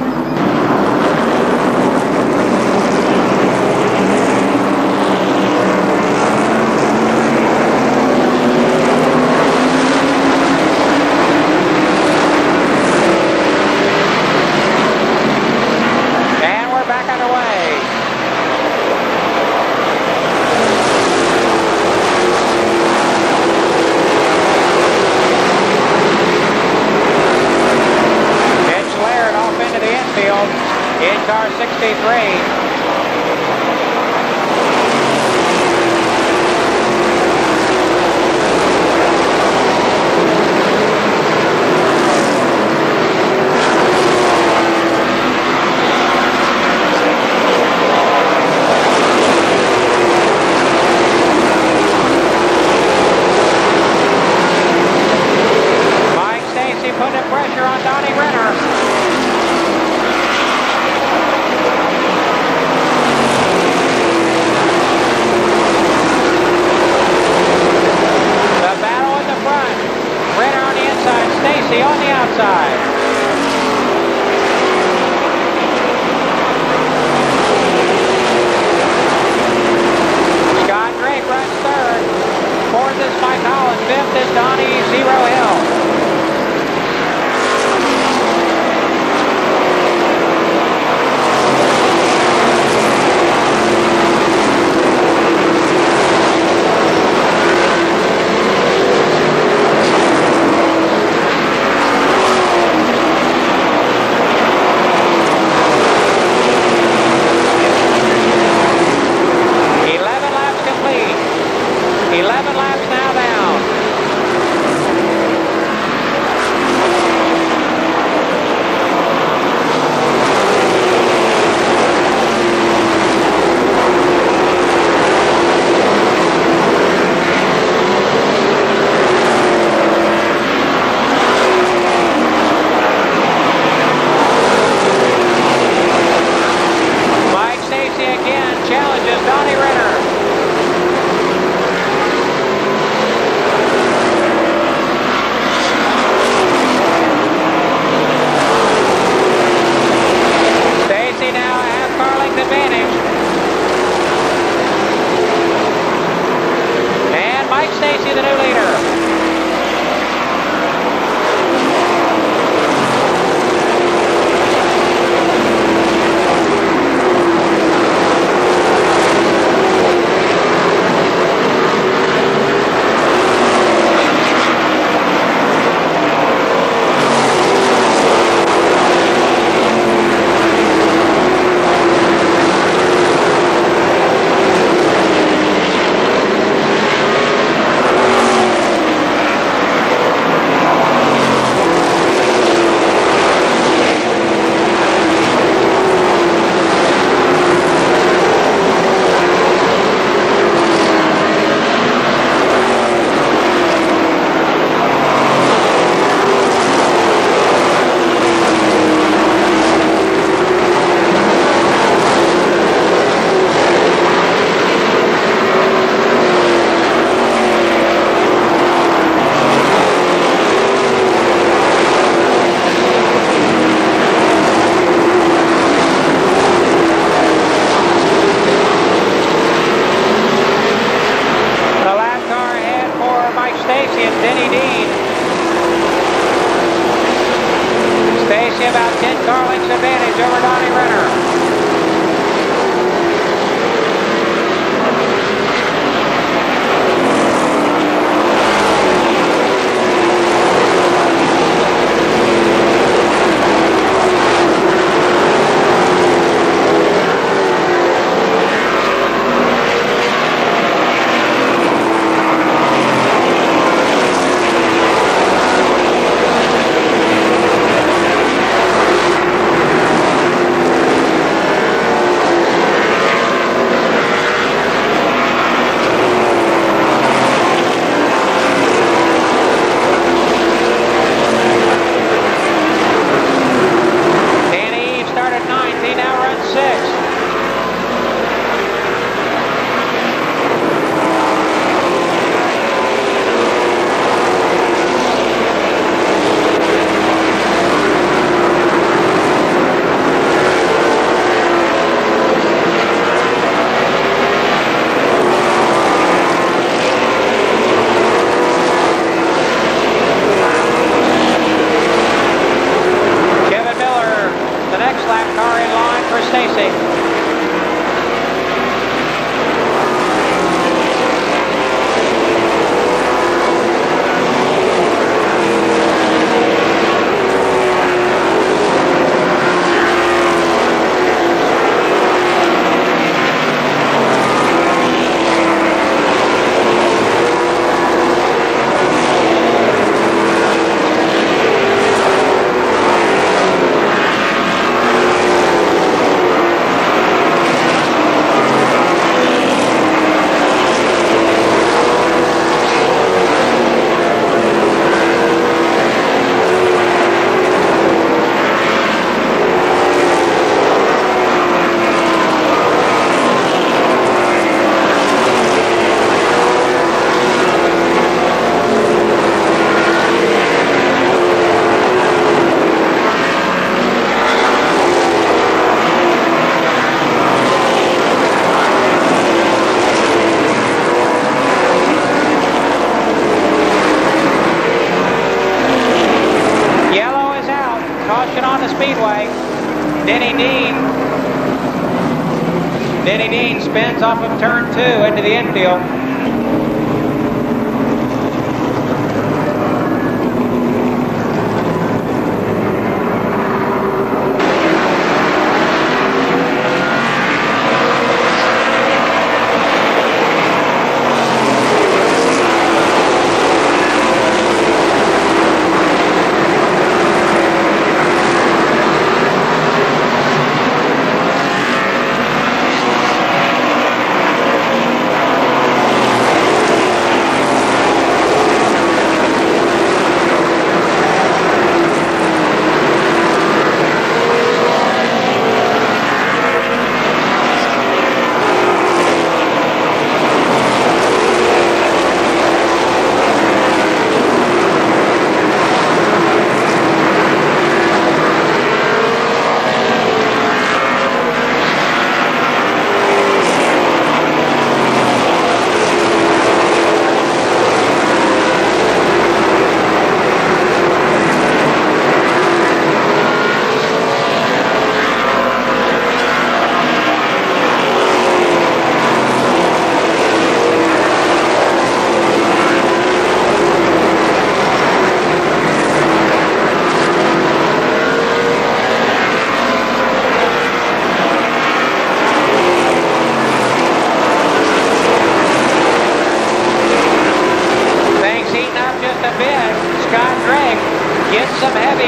car 63. Putting pressure on Donnie Renner. The battle in the front. Renner on the inside. Stacy on the outside. Scott Drake runs third. Fourth is Mike Holland. Fifth is Donnie Zero Hill. About 10 car lengths advantage over Donnie Renner. Speedway. Denny Dean spins off of turn 2 into the infield.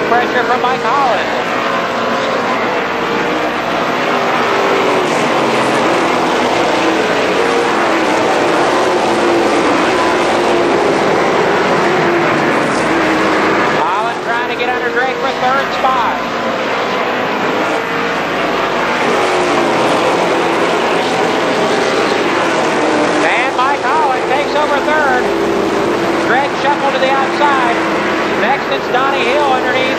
Pressure from Mike Holland. Holland trying to get under Drake for third spot. And Mike Holland takes over third. Drake shuffled to the outside. Next, it's Donnie Hill underneath.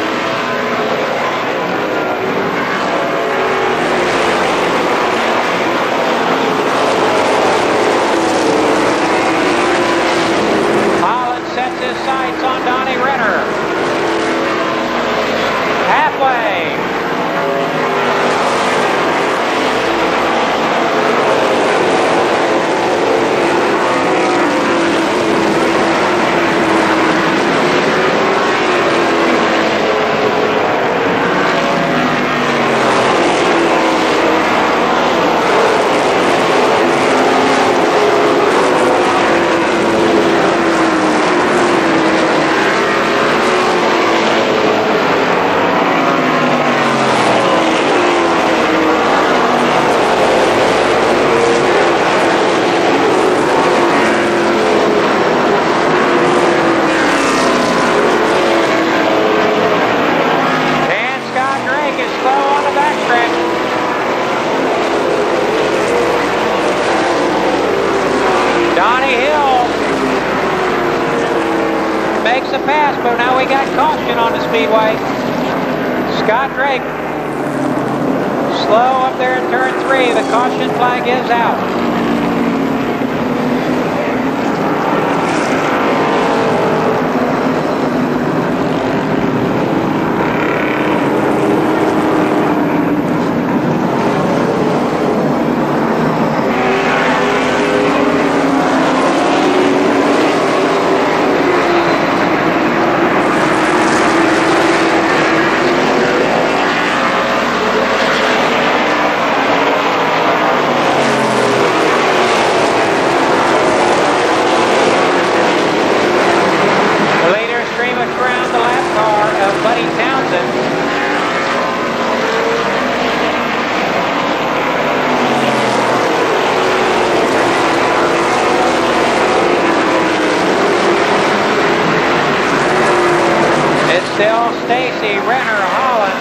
Holland sets his sights on Donnie Renner. Halfway. Makes a pass, but now we got caution on the Speedway. Scott Drake slow up there in turn 3. The caution flag is out. Still Stacy, Renner, Holland.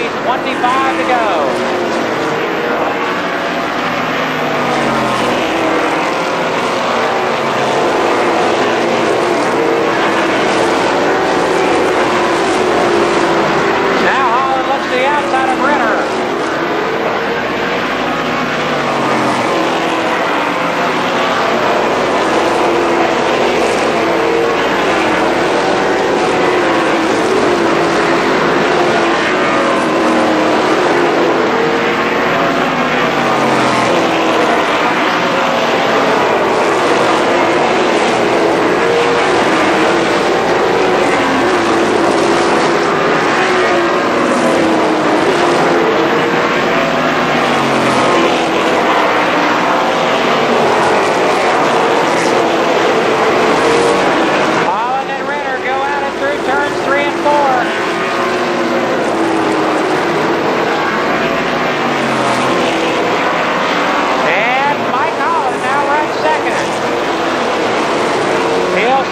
3:25 to go. The outside of Renner.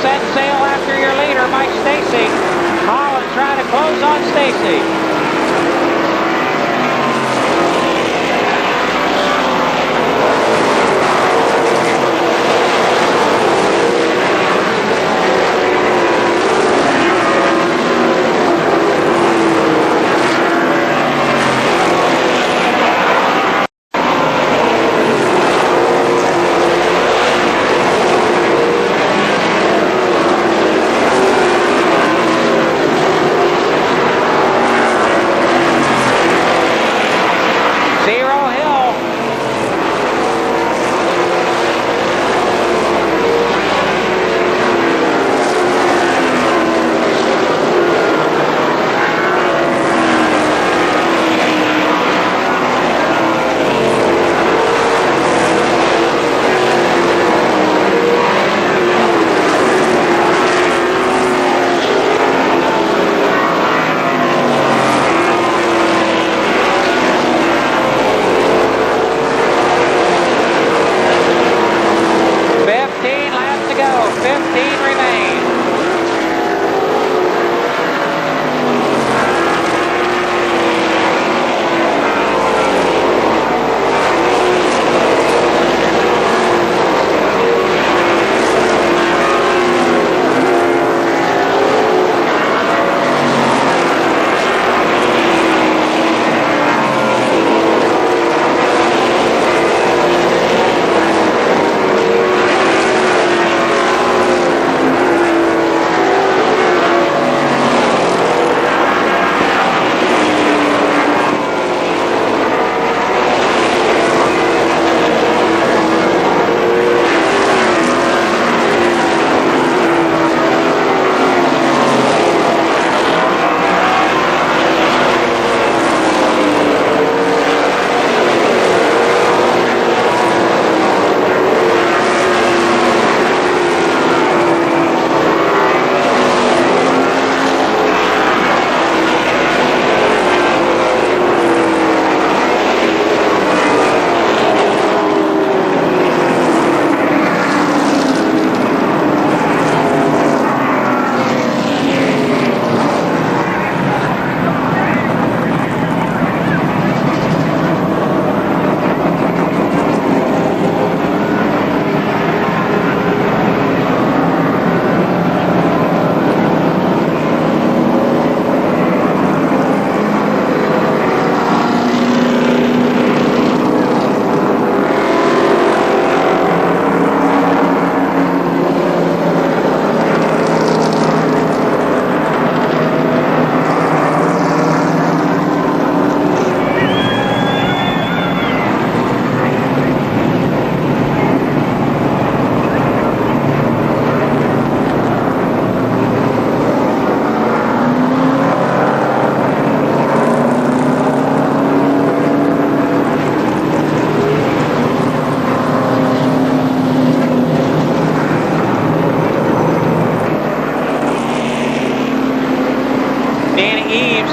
Set sail after your leader, Mike Stacy. Holland trying to close on Stacy.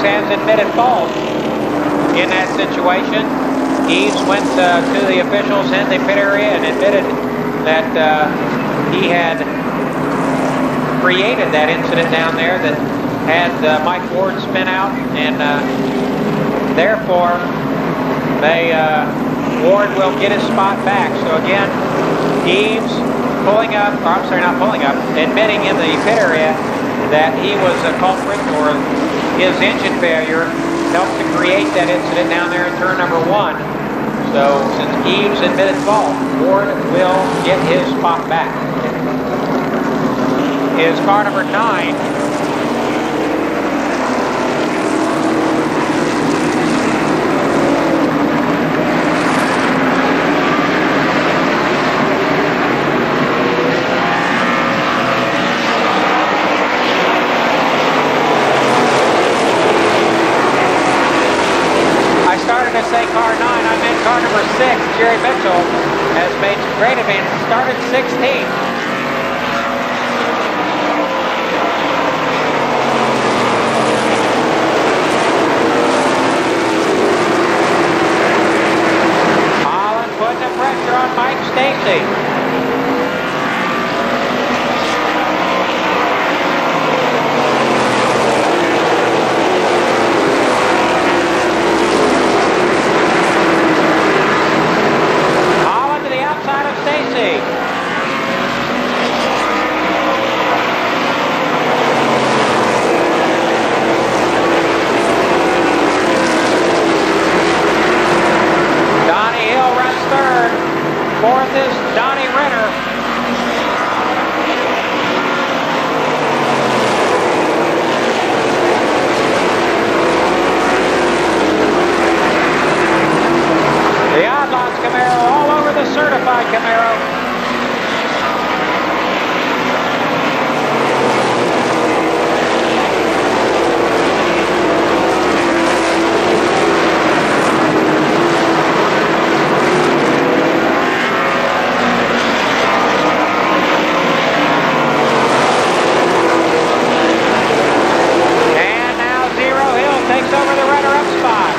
has admitted fault in that situation. Eves went to the officials in the pit area and admitted that he had created that incident down there that had Mike Ward spin out and Therefore, Ward will get his spot back. So again, Eves pulling up, or I'm sorry, not pulling up, admitting in the pit area that he was a culprit, or his engine failure helped to create that incident down there in turn number 1. So since Eves admitted fault, Ward will get his spot back. Is car number 9. I say car 9, I meant car number 6, Jerry Mitchell, has made some great advances, started 16th. Holland putting the pressure on Mike Stacy. Fourth is Donnie Renner. The Outlaws Camaro all over the certified Camaro. Takes over the runner-up spot.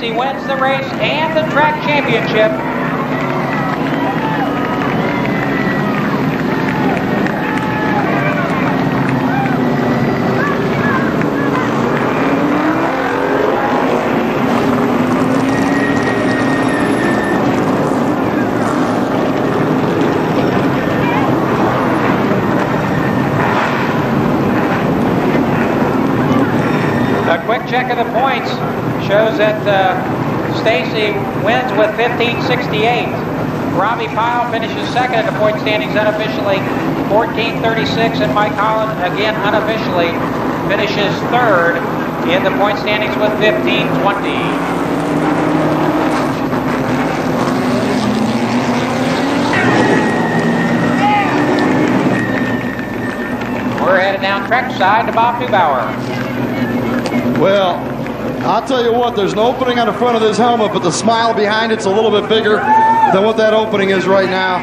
He wins the race and the track championship. A quick check of the points shows that Stacy wins with 1568. Robbie Pyle finishes second in the point standings unofficially, 1436, and Mike Holland, again unofficially, finishes third in the point standings with 1520. We're headed down trackside to Bob Neubauer. Well, I'll tell you what, there's an opening on the front of this helmet, but the smile behind it's a little bit bigger than what that opening is right now.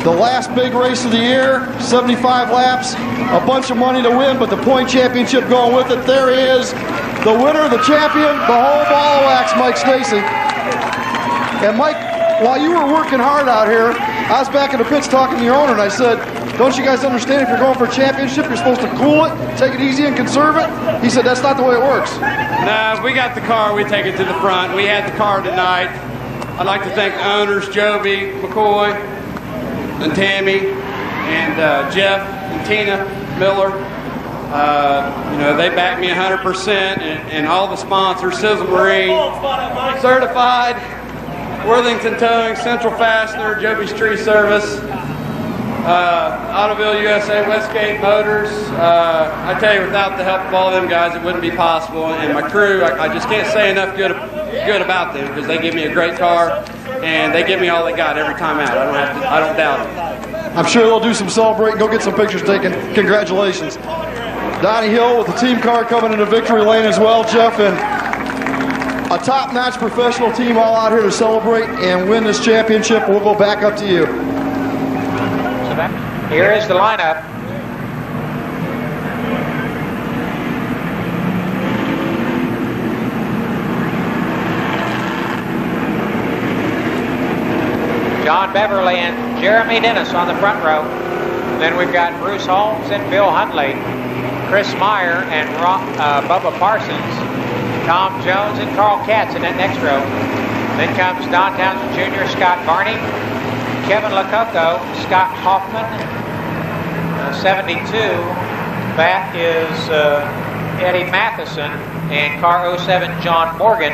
the last big race of the year, 75 laps, a bunch of money to win, but the point championship going with it. There he is, the winner, the champion, the whole ball of wax, Mike Stacy. And Mike, while you were working hard out here, I was back in the pits talking to your owner, and I said, don't you guys understand if you're going for a championship, you're supposed to cool it, take it easy and conserve it? He said, that's not the way it works. No, if we got the car, we take it to the front. We had the car tonight. I'd like to thank the owners, Joby, McCoy, and Tammy, and Jeff, and Tina Miller. You know, they backed me 100%, and all the sponsors, Sizzle Marine, Certified, Worthington Towing, Central Fastener, Joby's Tree Service, Autoville USA, Westgate Motors. I tell you, without the help of all them guys, it wouldn't be possible. And my crew, I just can't say enough good about them, because they give me a great car, and they give me all they got every time out. I don't doubt it. I'm sure they'll do some celebrating, go get some pictures taken. Congratulations. Donnie Hill with the team car coming into victory lane as well, Jeff, and a top-notch professional team all out here to celebrate and win this championship. We'll go back up to you. Here is the lineup. John Beverly and Jeremy Dennis on the front row. Then we've got Bruce Holmes and Bill Hundley, Chris Meyer and Bubba Parsons, Tom Jones and Carl Katz in that next row. Then comes Don Townsend Jr., Scott Varney, Kevin Lococo, Scott Hoffman, 72. That is Eddie Matheson, and car 07 John Morgan.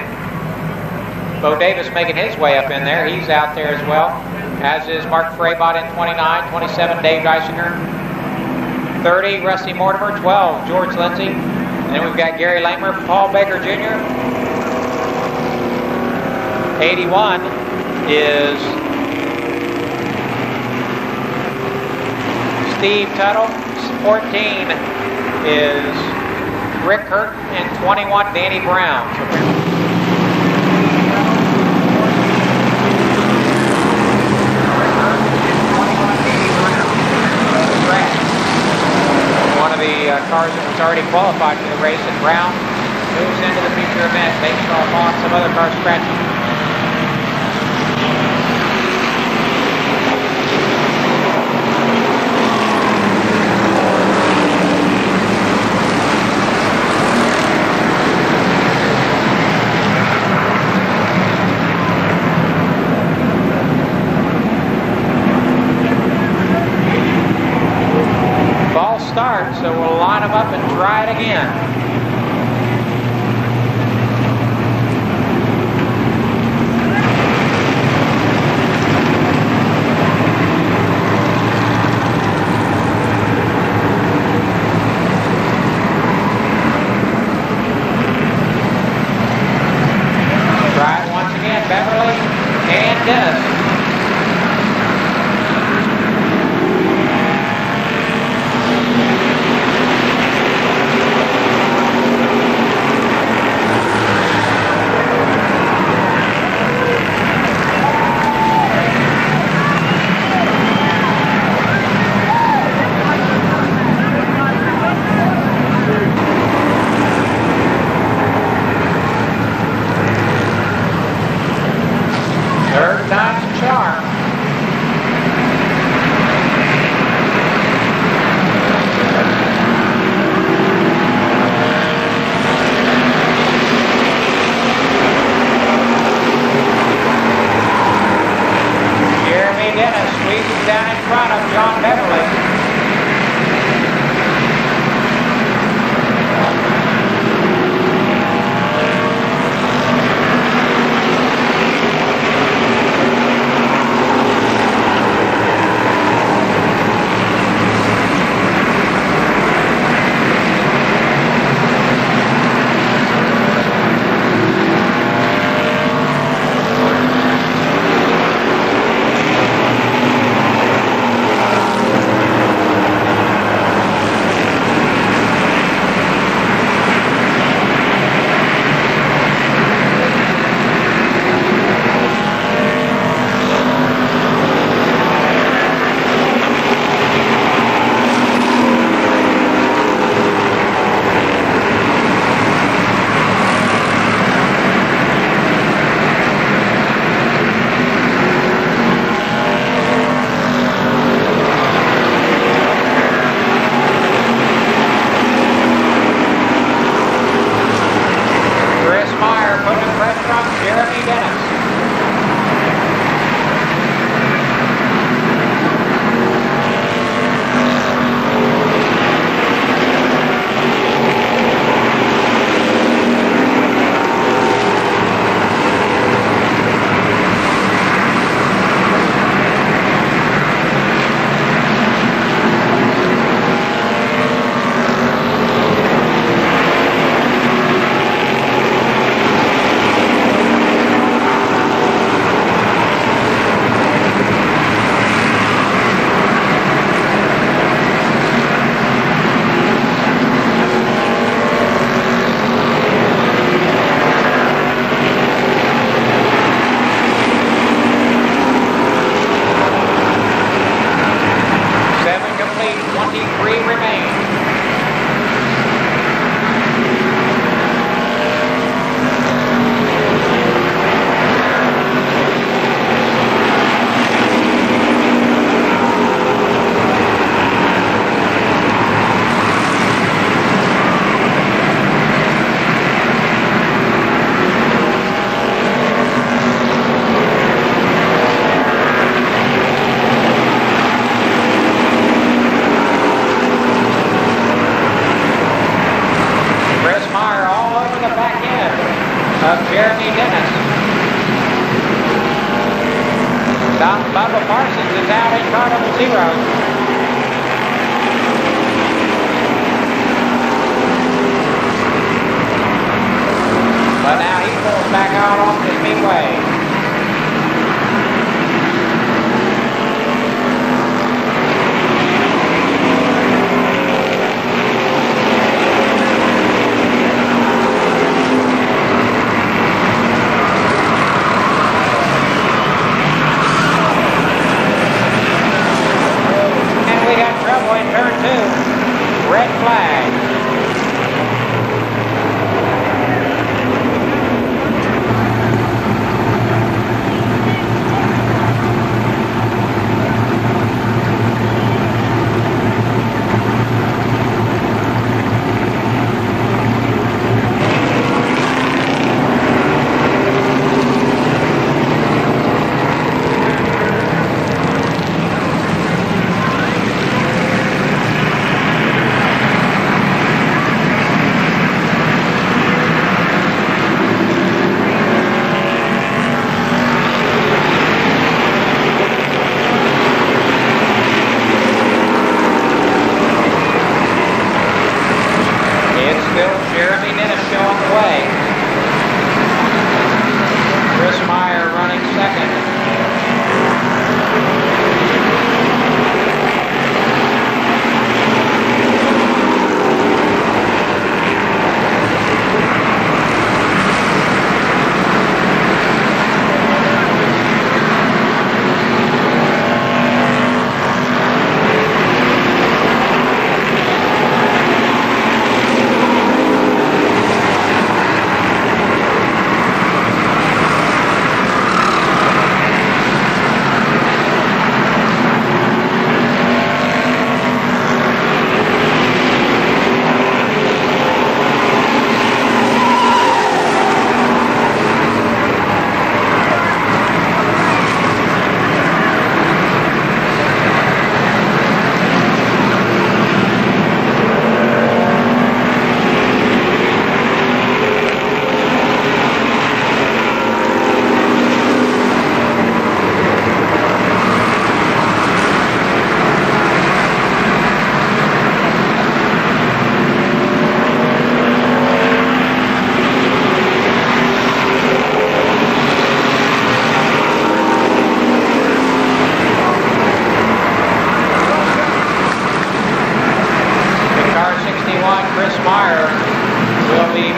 Bo Davis making his way up in there. He's out there as well, as is Mark Fraybot in 29, 27 Dave Geisinger, 30 Rusty Mortimer, 12 George Lindsay, and then we've got Gary Lamer, Paul Baker Jr. 81 is Steve Tuttle, 14 is Rick Hurt, and 21 Danny Brown. One of the cars that was already qualified for the race, and Brown moves into the future event based on some other cars scratching. Start, so we'll line them up and try it again. Try it once again, Beverly and Dennis. Bubba Parsons is out in car number 0. But now he pulls back out off the Speedway. And we got trouble in turn 2. Red flag.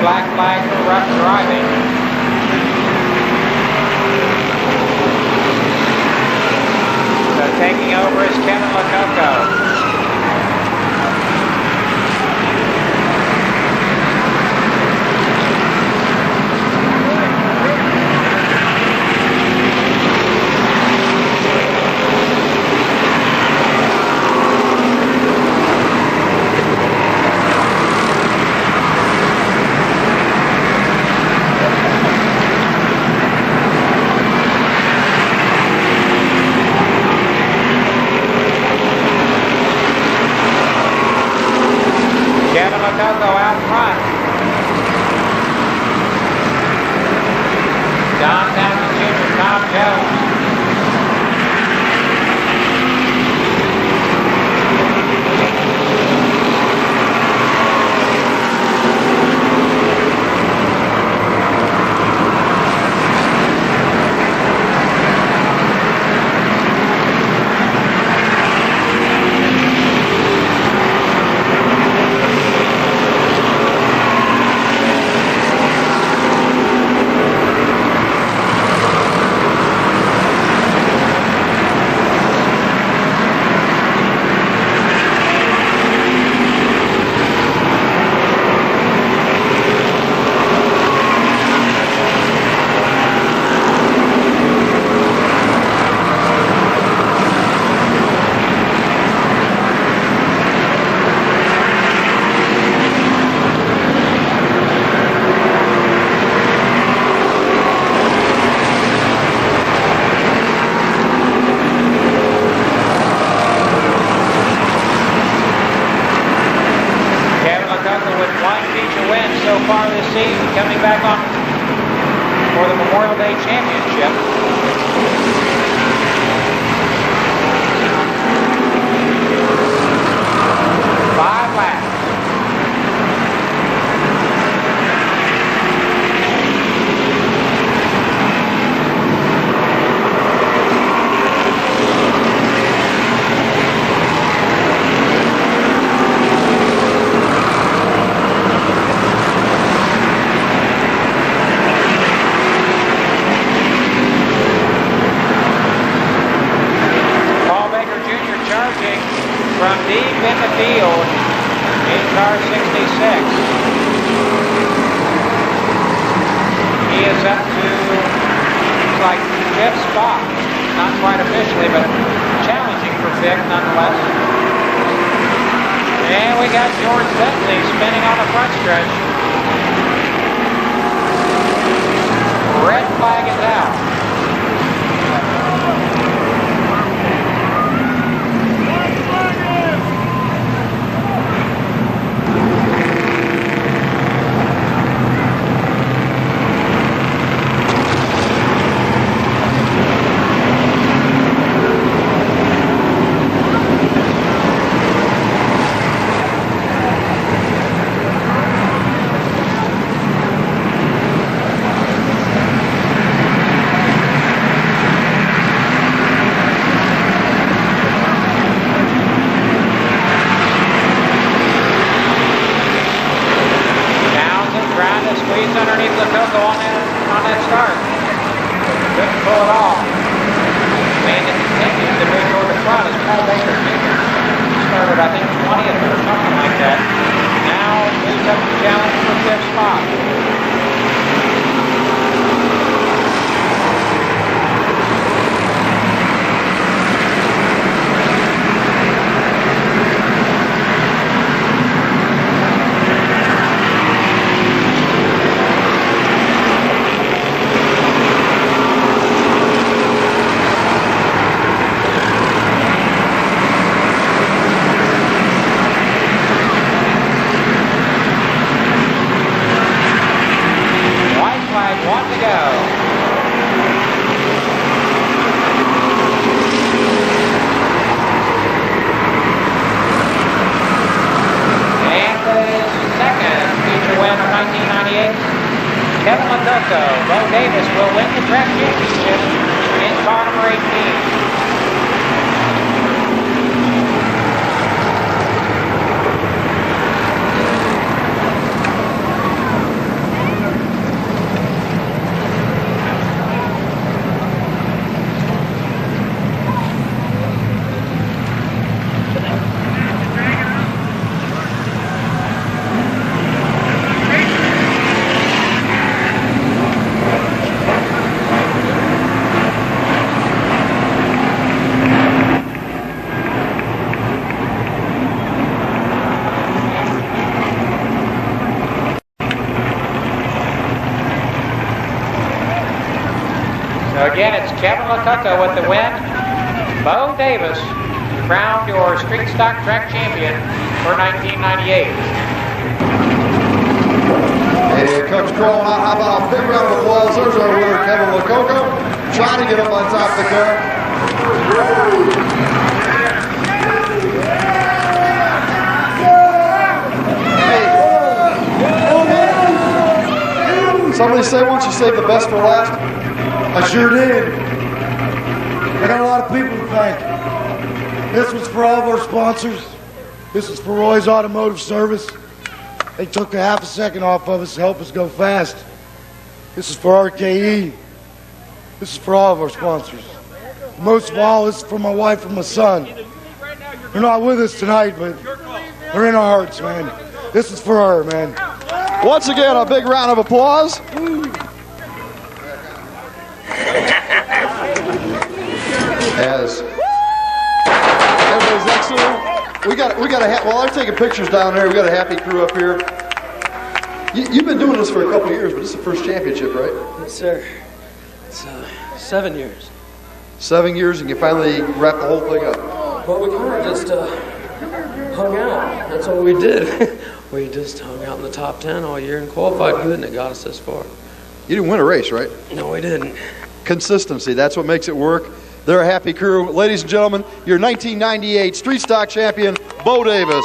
Black flag for rough driving. So taking over is Kevin Lococo. Lococo out front. Don Townsend Jr., Tom Jones. So far this season, coming back on for the Memorial Day Championship. He is up to, looks like 5th spot. Not quite officially, but challenging for 5th nonetheless. And we got George Bentley spinning on the front stretch. Red flag is out. Underneath the Coco on that start. Couldn't pull it off. And it continues to move toward the front as Paul Baker Jr. started, I think, 20th or something like that. Now moves up to challenge for 5th spot. Bo Davis will win the track championship in car number 18. Again, it's Kevin LaCucco with the win. Bo Davis crowned your street stock track champion for 1998. And Coach crawling out. How about a big round of applause? There's our winner, Kevin LaCucco, trying to get up on top of the car. Hey. Somebody say once you save the best for last. I sure did. I got a lot of people to thank. This was for all of our sponsors. This is for Roy's Automotive Service. They took a half a second off of us to help us go fast. This is for RKE. This is for all of our sponsors. Most of all, this is for my wife and my son. They're not with us tonight, but they're in our hearts, man. This is for her, man. Once again, a big round of applause. As everybody's excellent. We got well, I'm taking pictures down there. We got a happy crew up here. You've been doing this for a couple of years, but this is the first championship, right? Yes, sir. It's 7 years. 7 years, and you finally wrapped the whole thing up. Well, we kind of just hung out. That's what we did. We just hung out in the top 10 all year and qualified good, and it got us this far. You didn't win a race, right? No, we didn't. Consistency, that's what makes it work. They're a happy crew. Ladies and gentlemen, your 1998 Street Stock champion, Bo Davis.